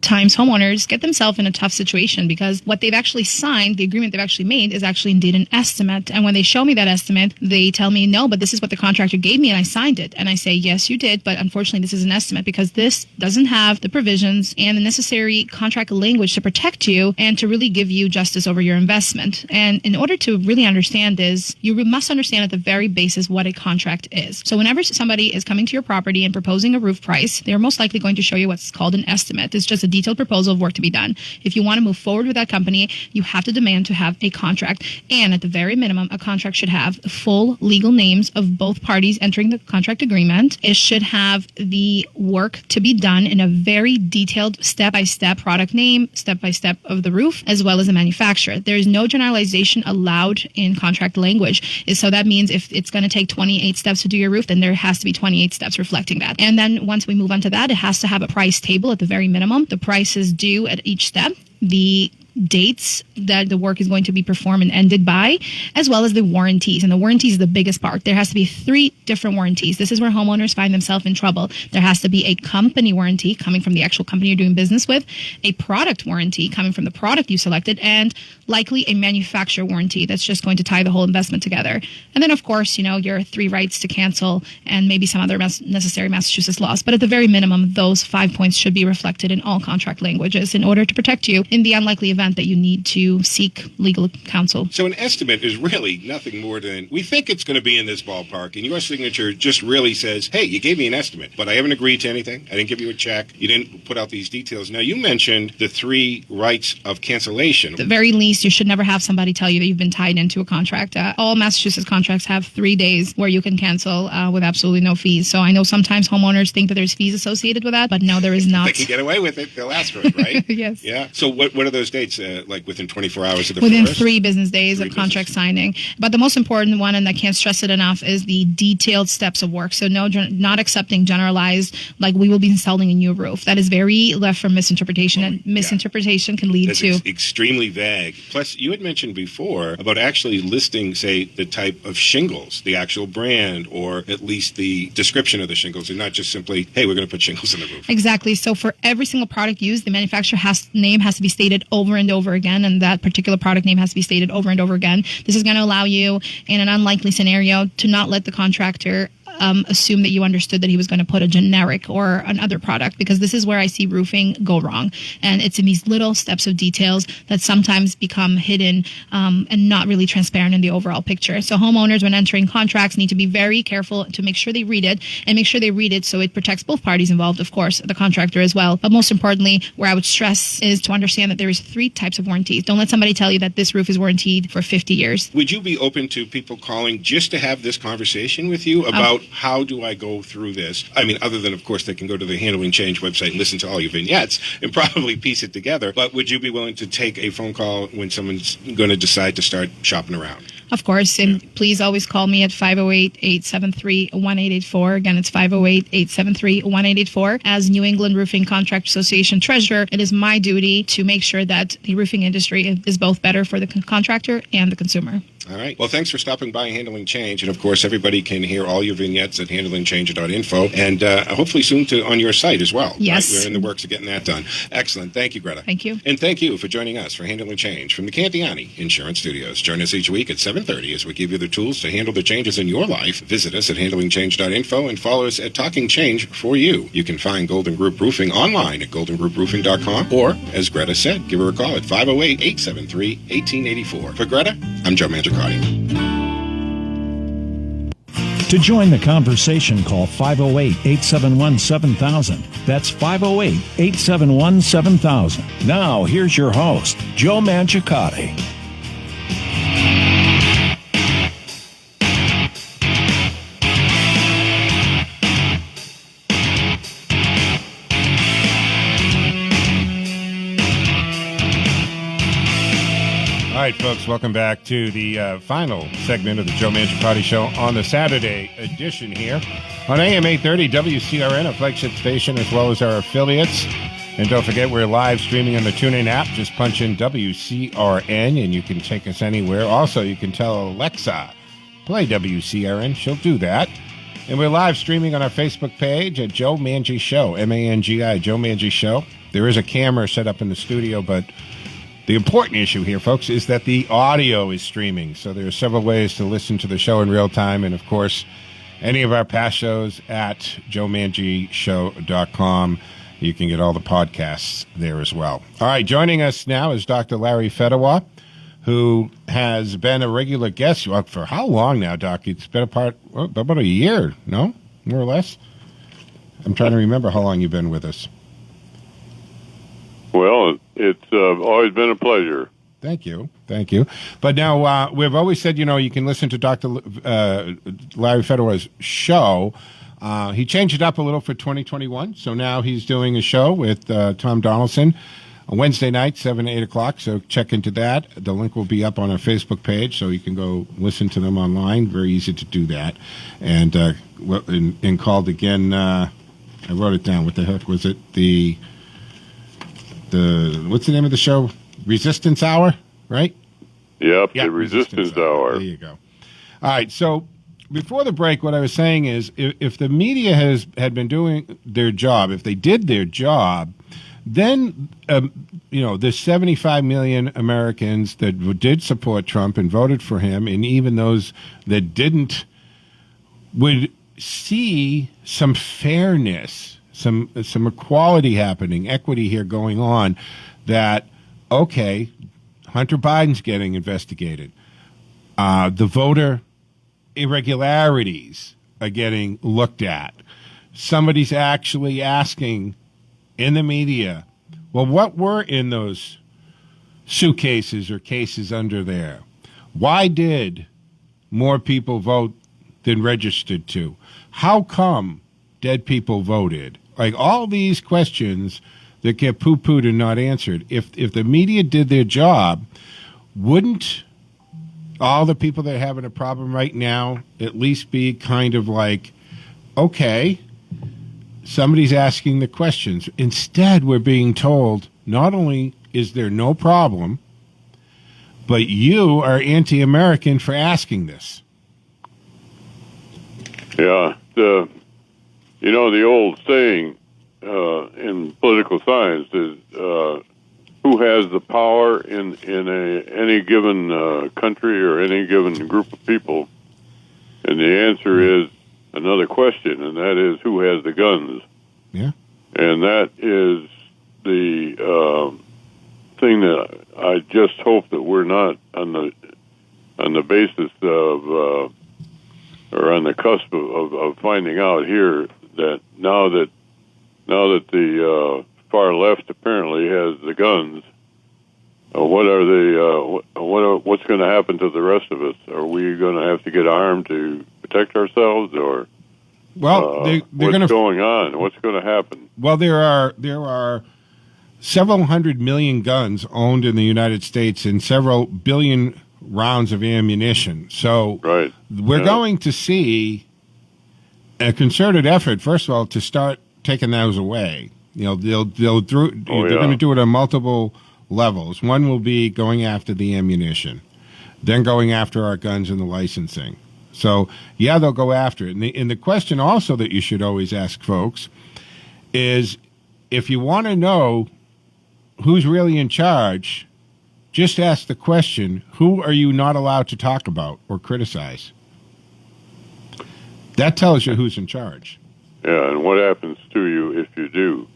Times homeowners get themselves in a tough situation because what they've actually signed, the agreement they've actually made, is actually indeed an estimate. And when they show me that estimate, they tell me, no, but this is what the contractor gave me and I signed it. And I say, yes, you did, but unfortunately this is an estimate because this doesn't have the provisions and the necessary contract language to protect you and to really give you justice over your investment. And in order to really understand this, you must understand at the very basis what a contract is. So whenever somebody is coming to your property and proposing a roof price, they're most likely going to show you what's called an estimate. It's just a detailed proposal of work to be done. If you want to move forward with that company, you have to demand to have a contract. And at the very minimum, a contract should have full legal names of both parties entering the contract agreement. It should have the work to be done in a very detailed step-by-step product name, step-by-step of the roof, as well as the manufacturer. There is no generalization allowed in contract language. So that means if it's going to take 28 steps to do your roof, then there has to be 28 steps reflecting that. And then once we move on to that, it has to have a price table at the very minimum. The prices due at each step, the dates that the work is going to be performed and ended by, as well as the warranties. And the warranties is the biggest part. There has to be 3 different warranties. This is where homeowners find themselves in trouble. There has to be a company warranty coming from the actual company you're doing business with, a product warranty coming from the product you selected, and likely a manufacturer warranty that's just going to tie the whole investment together. And then, of course, your 3 rights to cancel and maybe some other necessary Massachusetts laws. But at the very minimum, those 5 points should be reflected in all contract languages in order to protect you in the unlikely event event that you need to seek legal counsel. So an estimate is really nothing more than, we think it's going to be in this ballpark, and your signature just really says, hey, you gave me an estimate, but I haven't agreed to anything. I didn't give you a check. You didn't put out these details. Now, you mentioned the 3 rights of cancellation. At the very least, you should never have somebody tell you that you've been tied into a contract. All Massachusetts contracts have 3 days where you can cancel with absolutely no fees. So I know sometimes homeowners think that there's fees associated with that, but no, there is not. They can get away with it. They'll ask for it, right? Yes. Yeah. So what are those dates? Like within 24 hours of the Within first? 3 business days of contract signing. But the most important one, and I can't stress it enough, is the detailed steps of work. So not accepting generalized, like we will be installing a new roof. That is very left for misinterpretation, and misinterpretation can lead That's to extremely vague. Plus, you had mentioned before about actually listing, say, the type of shingles, the actual brand, or at least the description of the shingles, and not just simply, hey, we're going to put shingles in the roof. Exactly. So for every single product used, the manufacturer name has to be stated over and over again, and that particular product name has to be stated over and over again. This is going to allow you, in an unlikely scenario, to not let the contractor assume that you understood that he was going to put a generic or another product, because this is where I see roofing go wrong. And it's in these little steps of details that sometimes become hidden and not really transparent in the overall picture. So homeowners, when entering contracts, need to be very careful to make sure they read it, and make sure they read it so it protects both parties involved, of course, the contractor as well. But most importantly, where I would stress is to understand that there is 3 types of warranties. Don't let somebody tell you that this roof is warranted for 50 years. Would you be open to people calling just to have this conversation with you about how do I go through this? I mean, other than, of course, they can go to the Handling Change website and listen to all your vignettes and probably piece it together. But would you be willing to take a phone call when someone's going to decide to start shopping around? Of course, and please always call me at 508-873-1884. Again, it's 508-873-1884. As New England Roofing Contract Association Treasurer, it is my duty to make sure that the roofing industry is both better for the contractor and the consumer. All right. Well, thanks for stopping by Handling Change. And, of course, everybody can hear all your vignettes at handlingchange.info and hopefully soon on your site as well. Yes. Right? We're in the works of getting that done. Excellent. Thank you, Greta. Thank you. And thank you for joining us for Handling Change from the Cantiani Insurance Studios. Join us each week at 7:30 as we give you the tools to handle the changes in your life. Visit us at handlingchange.info and follow us at Talking Change for You. You can find Golden Group Roofing online at goldengrouproofing.com, or, as Greta said, give her a call at 508-873-1884. For Greta, I'm Joe Mangiacotti. To join the conversation, call 508-871-7000. That's 508-871-7000. Now, here's your host, Joe Mangiacotti. All right, folks, welcome back to the final segment of the Joe Mangiacotti Show on the Saturday edition here on AM 830 WCRN, a flagship station, as well as our affiliates. And don't forget, we're live streaming on the TuneIn app. Just punch in WCRN, and you can take us anywhere. Also, you can tell Alexa, play WCRN. She'll do that. And we're live streaming on our Facebook page at Joe Mangi Show, M-A-N-G-I, Joe Mangi Show. There is a camera set up in the studio, but the important issue here, folks, is that the audio is streaming. So there are several ways to listen to the show in real time. And, of course, any of our past shows at JoeMangiacotti.com. You can get all the podcasts there as well. All right, joining us now is Dr. Larry Fedewa, who has been a regular guest. Well, for how long now, Doc? It's been about a year, no? More or less? I'm trying to remember how long you've been with us. Well, it's always been a pleasure. Thank you. But now, we've always said, you can listen to Dr. Larry Fedewa's show. He changed it up a little for 2021, so now he's doing a show with Tom Donaldson on Wednesday night, 7 to 8 o'clock, so check into that. The link will be up on our Facebook page, so you can go listen to them online. Very easy to do that. And called again, I wrote it down. What the heck was it? What's the name of the show? Resistance Hour, right? Yep, the Resistance Hour. There you go. All right, so before the break, what I was saying is if the media had been doing their job, if they did their job, then, the 75 million Americans that did support Trump and voted for him, and even those that didn't, would see some fairness, some equality happening, equity here going on, that okay, Hunter Biden's getting investigated. The voter irregularities are getting looked at. Somebody's actually asking in the media, well, what were in those suitcases or cases under there? Why did more people vote than registered to? How come dead people voted? Like all these questions that get poo-pooed and not answered. If the media did their job, wouldn't all the people that are having a problem right now at least be kind of like, okay, somebody's asking the questions. Instead, we're being told not only is there no problem, but you are anti-American for asking this. Yeah, the old saying in political science is who has the power in any given country or any given group of people, and the answer is another question, and that is who has the guns. Yeah, and that is the thing that I just hope that we're not on the basis of or on the cusp of finding out here that now that the far left apparently has the guns, what's going to happen to the rest of us? Are we going to have to get armed to protect ourselves, or they're what's going on? What's going to happen? Well, there are several hundred million guns owned in the United States and several billion rounds of ammunition. So we're going to see a concerted effort, first of all, to start taking those away. They're going to do it on multiple levels. One will be going after the ammunition, then going after our guns and the licensing. So, they'll go after it. And the question also that you should always ask folks is, if you want to know who's really in charge, just ask the question, who are you not allowed to talk about or criticize? That tells you who's in charge. Yeah, and what happens to you if you do?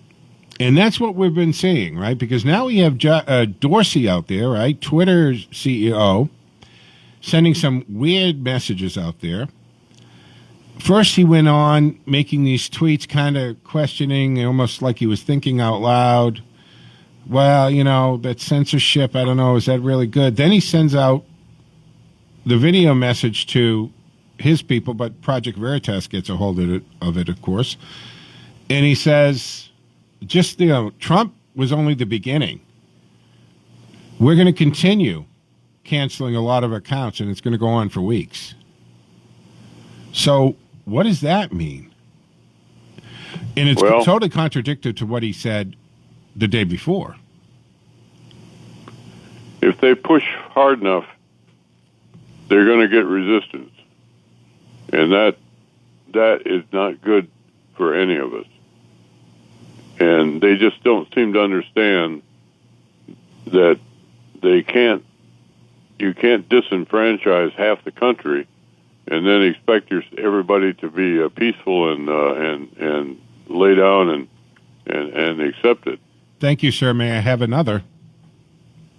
And that's what we've been seeing, right? Because now we have Dorsey out there, right? Twitter's CEO, sending some weird messages out there. First, he went on making these tweets, kind of questioning, almost like he was thinking out loud. Well, that censorship, I don't know, is that really good? Then he sends out the video message to his people, but Project Veritas gets a hold of it, of course. And he says, Trump was only the beginning. We're going to continue canceling a lot of accounts, and it's going to go on for weeks. So what does that mean? And it's totally contradictory to what he said the day before. If they push hard enough, they're going to get resistance. And that is not good for any of us. And they just don't seem to understand that you can't disenfranchise half the country and then expect everybody to be peaceful and lay down and accept it. Thank you, sir. May I have another?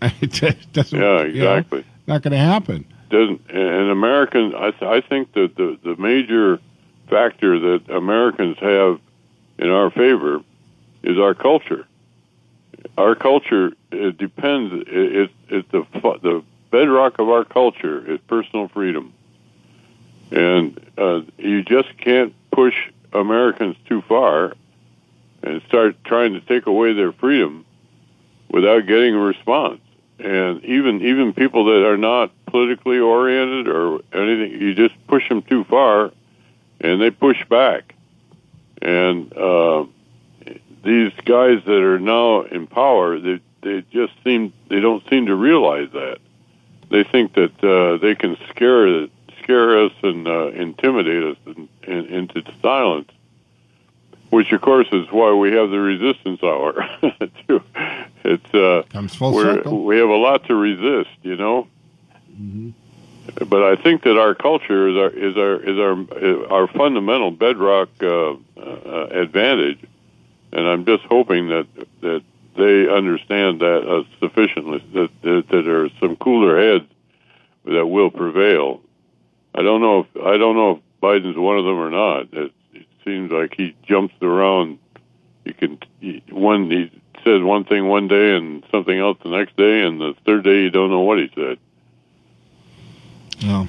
It doesn't. Yeah, exactly. Not going to happen. Doesn't. And Americans, I think that the major factor that Americans have in our favor is our culture. Our culture, it depends. It's the bedrock of our culture is personal freedom, and you just can't push Americans too far and start trying to take away their freedom without getting a response. And even people that are not politically oriented or anything, you just push them too far, and they push back. And these guys that are now in power, they don't seem to realize that. They think that they can scare us and intimidate us into silence, which of course is why we have the resistance hour. It's comes full circle. We have a lot to resist, Mm-hmm. But I think that our culture is our fundamental bedrock advantage, and I'm just hoping that they understand that sufficiently, that there are some cooler heads that will prevail. I don't know if Biden's one of them or not. It seems like he jumps around. He says one thing one day and something else the next day, and the third day you don't know what he said. No,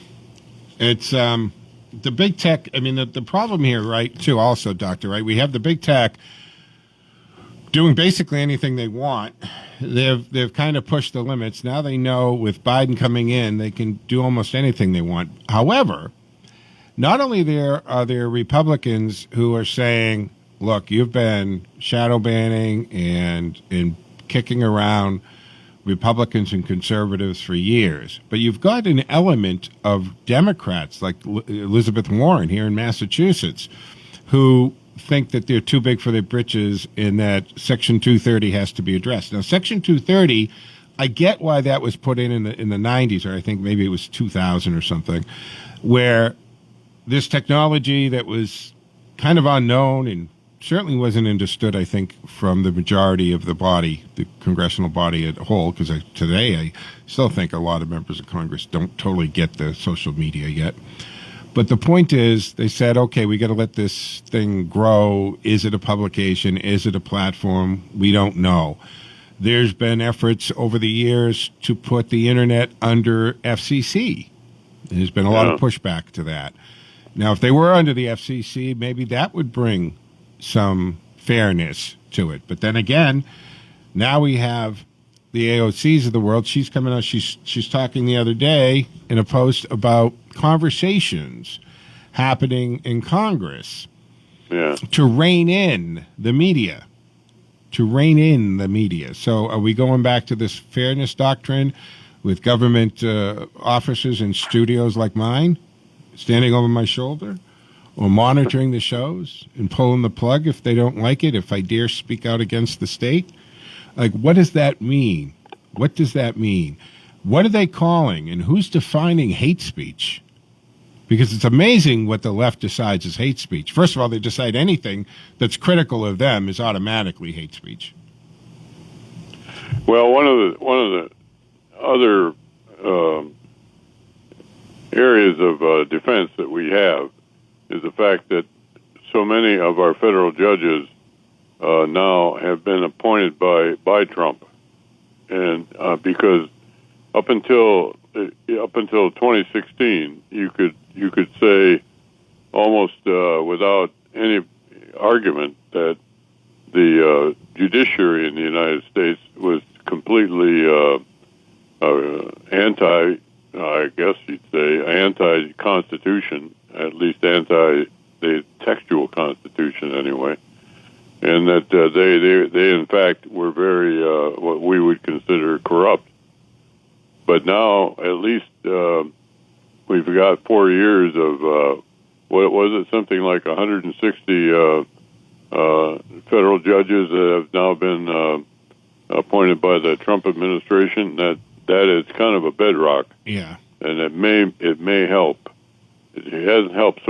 it's the big tech. I mean, the problem here, right? Too, also, Doctor, right? We have the big tech doing basically anything they want. They've kind of pushed the limits. Now they know with Biden coming in, they can do almost anything they want. However, not only are there Republicans who are saying, look, you've been shadow banning and kicking around Republicans and conservatives for years, but you've got an element of Democrats like Elizabeth Warren here in Massachusetts who think that they're too big for their britches and that Section 230 has to be addressed. Now, Section 230, I get why that was put in the 90s, or I think maybe it was 2000 or something, where this technology that was kind of unknown and certainly wasn't understood, I think, from the majority of the body, the congressional body as a whole, because today I still think a lot of members of Congress don't totally get the social media yet. But the point is, they said, okay, we got to let this thing grow. Is it a publication? Is it a platform? We don't know. There's been efforts over the years to put the internet under FCC. There's been a lot of pushback to that. Now, if they were under the FCC, maybe that would bring some fairness to it. But then again, now we have the AOCs of the world. She's coming out. She's talking the other day in a post about conversations happening in Congress to rein in the media. So are we going back to this fairness doctrine with government officers in studios like mine standing over my shoulder, or monitoring the shows and pulling the plug if they don't like it, if I dare speak out against the state? Like, what does that mean? What does that mean? What are they calling, and who's defining hate speech? Because it's amazing what the left decides is hate speech. First of all, they decide anything that's critical of them is automatically hate speech. Well, one of the other areas of defense that we have is the fact that so many of our federal judges now have been appointed by Trump, and because up until 2016, you could say almost without any argument that the judiciary in the United States was completely anti-Constitution, at least anti the textual Constitution anyway, and that they in fact were very what we would consider corrupt. But now at least we've got 4 years of what was it, something like 160 federal judges that have now been appointed by the Trump administration. That is kind of a bedrock. Yeah, and it may help. It hasn't helped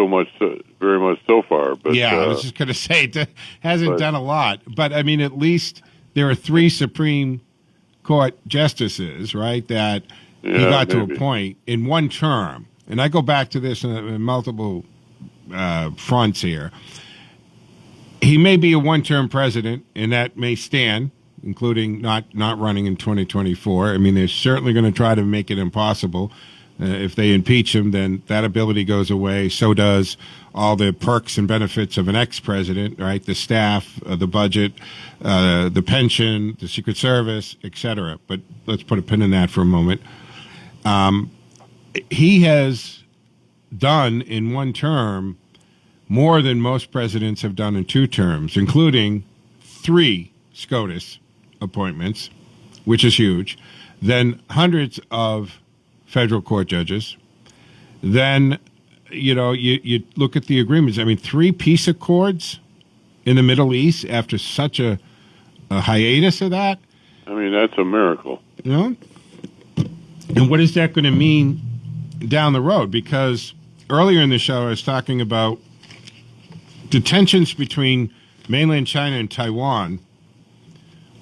very much so far. But yeah, I was just going to say it hasn't done a lot. But I mean, at least there are 3 Supreme Court justices, right, that he got to appoint in one term. And I go back to this in multiple fronts here. He may be a one-term president, and that may stand, including not running in 2024. I mean, they're certainly going to try to make it impossible. If they impeach him, then that ability goes away. So does all the perks and benefits of an ex-president, right? The staff, the budget, the pension, the Secret Service, etc. But let's put a pin in that for a moment. He has done in one term more than most presidents have done in 2 terms, including 3 SCOTUS appointments, which is huge, then hundreds of federal court judges. Then, you look at the agreements. I mean, 3 peace accords in the Middle East after such a hiatus of that. I mean, that's a miracle. And what is that going to mean down the road? Because earlier in the show, I was talking about the tensions between mainland China and Taiwan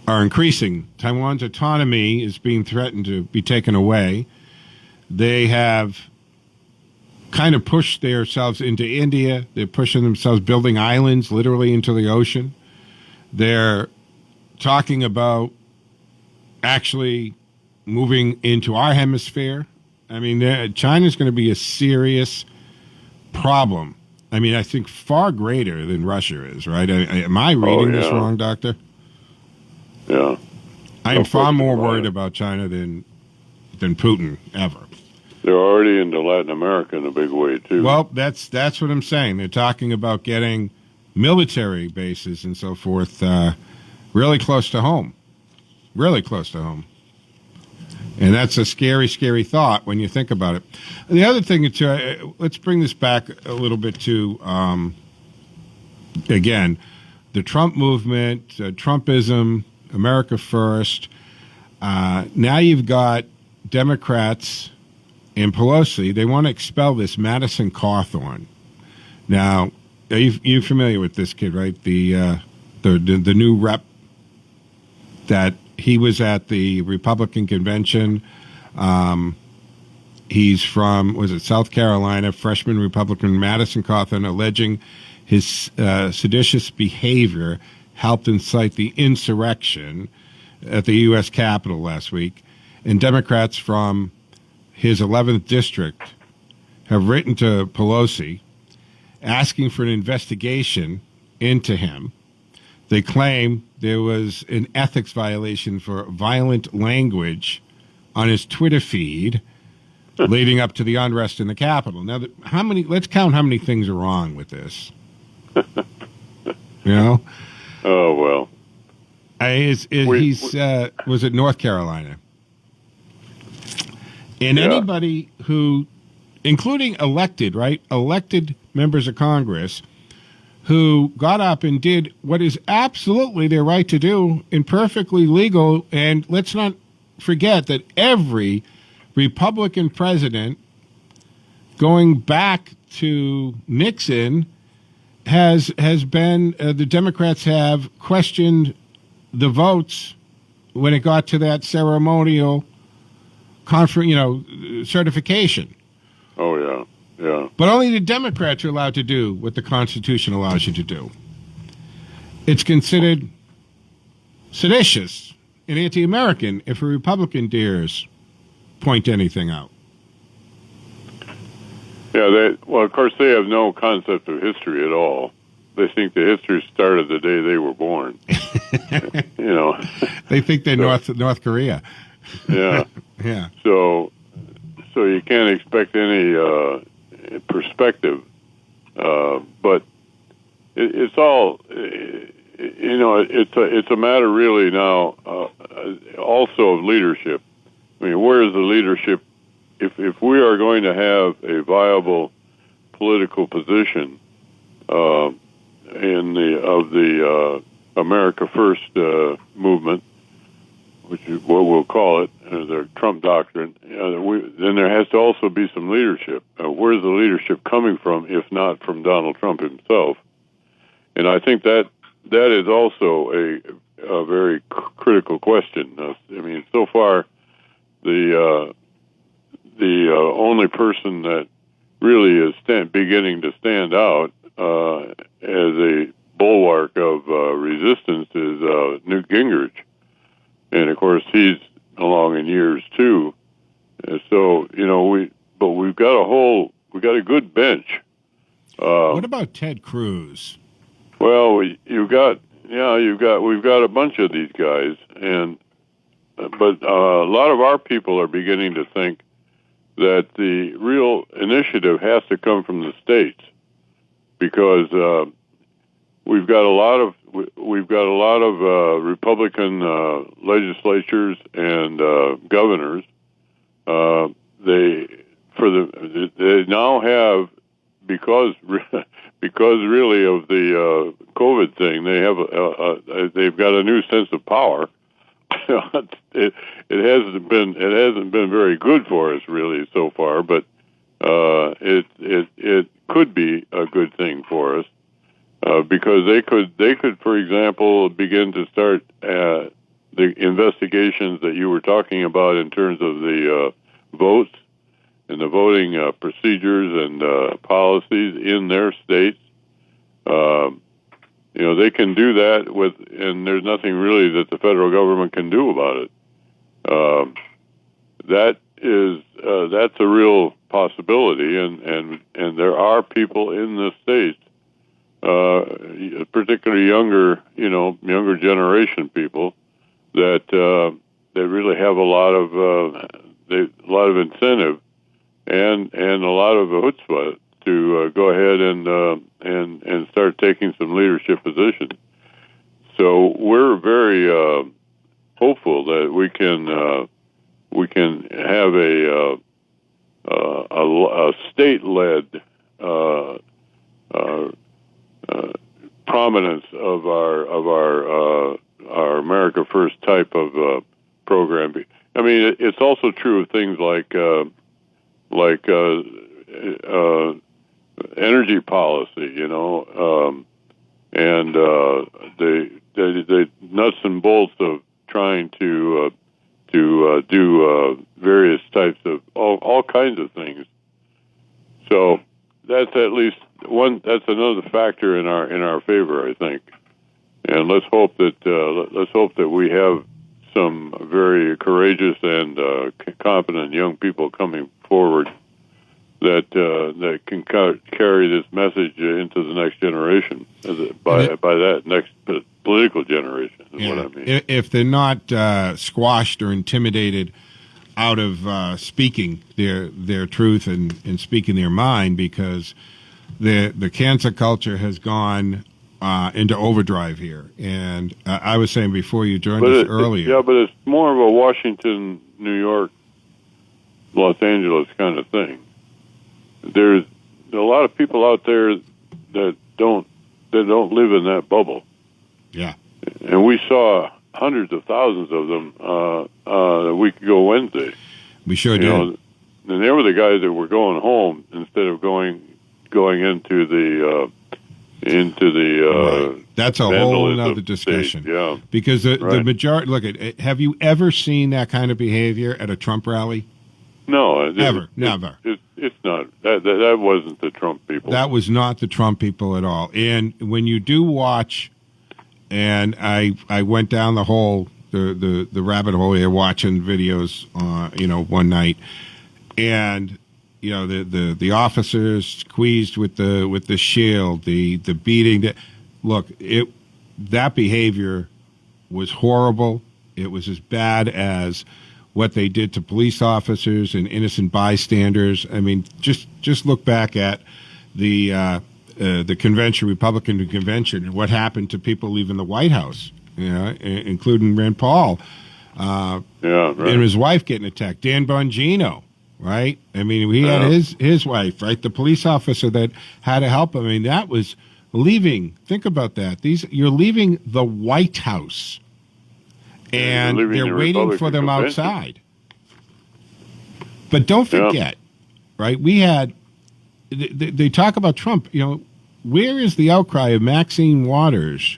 are increasing. Taiwan's autonomy is being threatened to be taken away. They have kind of pushed themselves into India. They're pushing themselves, building islands literally into the ocean. They're talking about actually moving into our hemisphere. I mean, China's going to be a serious problem. I mean, I think far greater than Russia is, right? Am I reading this wrong, Doctor? Yeah. I am far more worried about China than Putin ever. They're already into Latin America in a big way, too. Well, that's what I'm saying. They're talking about getting military bases and so forth really close to home. Really close to home. And that's a scary, scary thought when you think about it. And the other thing, let's bring this back a little bit to, again, the Trump movement, Trumpism, America First. Now you've got Democrats and Pelosi. They want to expel this Madison Cawthorn. Now, are you familiar with this kid, right? The new rep that he was at the Republican convention. He's from, was it South Carolina, freshman Republican Madison Cawthorn, alleging his seditious behavior helped incite the insurrection at the U.S. Capitol last week. And Democrats from his 11th district have written to Pelosi asking for an investigation into him. They claim there was an ethics violation for violent language on his Twitter feed leading up to the unrest in the Capitol. Now, let's count how many things are wrong with this. You know? Oh, well. Was it North Carolina? And anybody who, including elected members of Congress, who got up and did what is absolutely their right to do and perfectly legal. And let's not forget that every Republican president going back to Nixon has been, the Democrats have questioned the votes when it got to that ceremonial certification. Oh, yeah. Yeah. But only the Democrats are allowed to do what the Constitution allows you to do. It's considered seditious and anti-American if a Republican dares point anything out. Yeah, of course, they have no concept of history at all. They think the history started the day they were born. They think they're North Korea. Yeah. Yeah. So you can't expect any perspective, but it's all, it's a matter really now also of leadership. I mean, where is the leadership? If we are going to have a viable political position in the America First movement, which is what we'll call it, the Trump doctrine, then there has to also be some leadership. Where's the leadership coming from, if not from Donald Trump himself? And I think that is also a very critical question. I mean, so far, the only person that really is beginning to stand out as a bulwark of resistance is Newt Gingrich. And of course, he's along in years too. So we've got a good bench. What about Ted Cruz? Well, we've got a bunch of these guys, but a lot of our people are beginning to think that the real initiative has to come from the states, because we've got a lot of Republican legislatures and governors. They now have, because really of the COVID thing, they've got a new sense of power. It hasn't been very good for us really so far, but it could be a good thing for us. Because they could, for example, begin to start the investigations that you were talking about in terms of the votes and the voting procedures and policies in their states. They can do that and there's nothing really that the federal government can do about it. That's a real possibility, and there are people in the states, particularly younger generation people, that really have a lot of incentive and a lot of chutzpah to go ahead and start taking some leadership positions. So we're very hopeful that we can have a state-led prominence of our America First type of program. I mean, it's also true of things like energy policy, and the nuts and bolts of trying to do various types of all kinds of things. So that's at least one. That's another factor in our favor, I think. And let's hope that we have some very courageous and competent young people coming forward that can carry this message into the next generation. By that next political generation is what I mean. If they're not squashed or intimidated out of speaking their truth and speaking their mind, because the cancer culture has gone into overdrive here. And I was saying before you joined us earlier. Yeah, but it's more of a Washington, New York, Los Angeles kind of thing. There's a lot of people out there that don't live in that bubble. Yeah. And we saw hundreds of thousands of them a week ago Wednesday. We sure did. And they were the guys that were going home instead of going into the right. That's a whole other discussion. State, yeah. Because the majority, look at, have you ever seen that kind of behavior at a Trump rally? No, never. It's not. That wasn't the Trump people. That was not the Trump people at all. And when you do watch, and I went down the rabbit hole here watching videos, one night, and the officers squeezed with the shield, the beating. That behavior was horrible. It was as bad as what they did to police officers and innocent bystanders. I mean, just look back at the convention, Republican convention, and what happened to people leaving the White House, including Rand Paul, and his wife getting attacked. Dan Bongino, right? I mean, he had his wife, right? The police officer that had to help him. I mean, that was leaving. Think about that. You're leaving the White House. And they're waiting for them outside. But don't forget, right? We had, they talk about Trump. Where is the outcry of Maxine Waters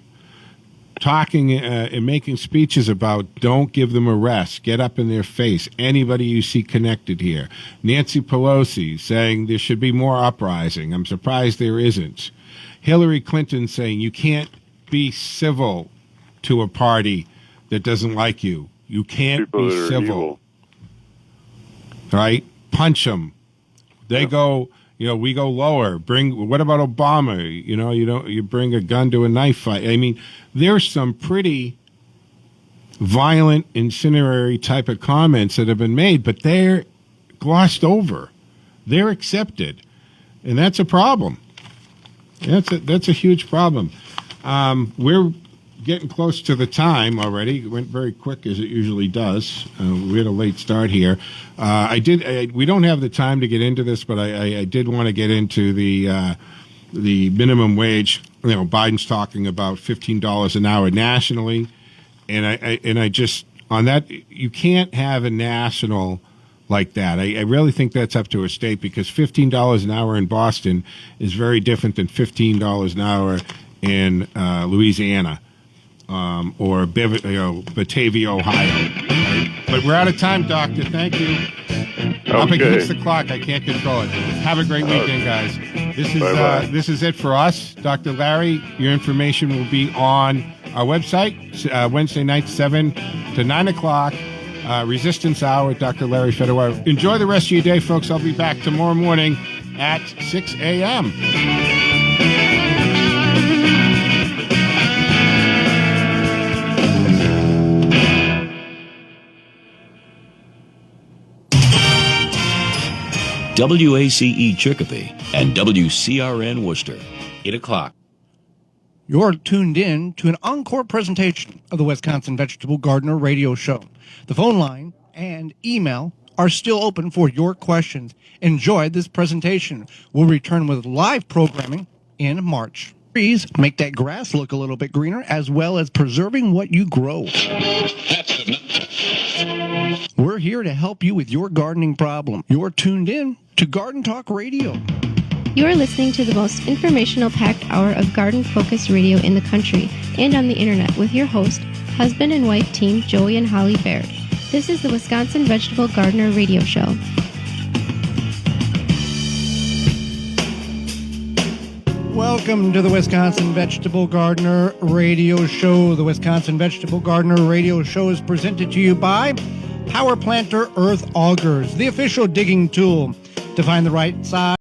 talking and making speeches about don't give them a rest, get up in their face, anybody you see connected here? Nancy Pelosi saying there should be more uprising. I'm surprised there isn't. Hillary Clinton saying you can't be civil to a party that doesn't like you. You can't be civil. Right? Punch them. They go, we go lower. What about Obama? You bring a gun to a knife fight. I mean, there's some pretty violent, incendiary type of comments that have been made, but they're glossed over. They're accepted. And that's a problem. That's a huge problem. We're getting close to the time already. It went very quick, as it usually does. We had a late start here. We don't have the time to get into this, but I did want to get into the minimum wage. Biden's talking about $15 an hour nationally, and I just on that, you can't have a national like that. I really think that's up to a state, because $15 an hour in Boston is very different than $15 an hour in Louisiana. or Batavia, Ohio. But we're out of time, Doctor. Thank you. Up against the clock. I can't control it. Have a great weekend, guys. This is it for us. Dr. Larry, your information will be on our website, Wednesday night, 7 to 9 o'clock. Resistance Hour with Dr. Larry Fedor. Enjoy the rest of your day, folks. I'll be back tomorrow morning at 6 a.m. WACE Chicopee and WCRN Worcester. 8 o'clock. You're tuned in to an encore presentation of the Wisconsin Vegetable Gardener Radio Show. The phone line and email are still open for your questions. Enjoy this presentation. We'll return with live programming in March. Trees make that grass look a little bit greener, as well as preserving what you grow. We're here to help you with your gardening problem. You're tuned in to Garden Talk Radio. You are listening to the most informational-packed hour of garden-focused radio in the country and on the internet with your host, husband and wife team Joey and Holly Baird. This is the Wisconsin Vegetable Gardener Radio Show. Welcome to the Wisconsin Vegetable Gardener Radio Show. The Wisconsin Vegetable Gardener Radio Show is presented to you by Power Planter Earth Augers, the official digging tool to find the right size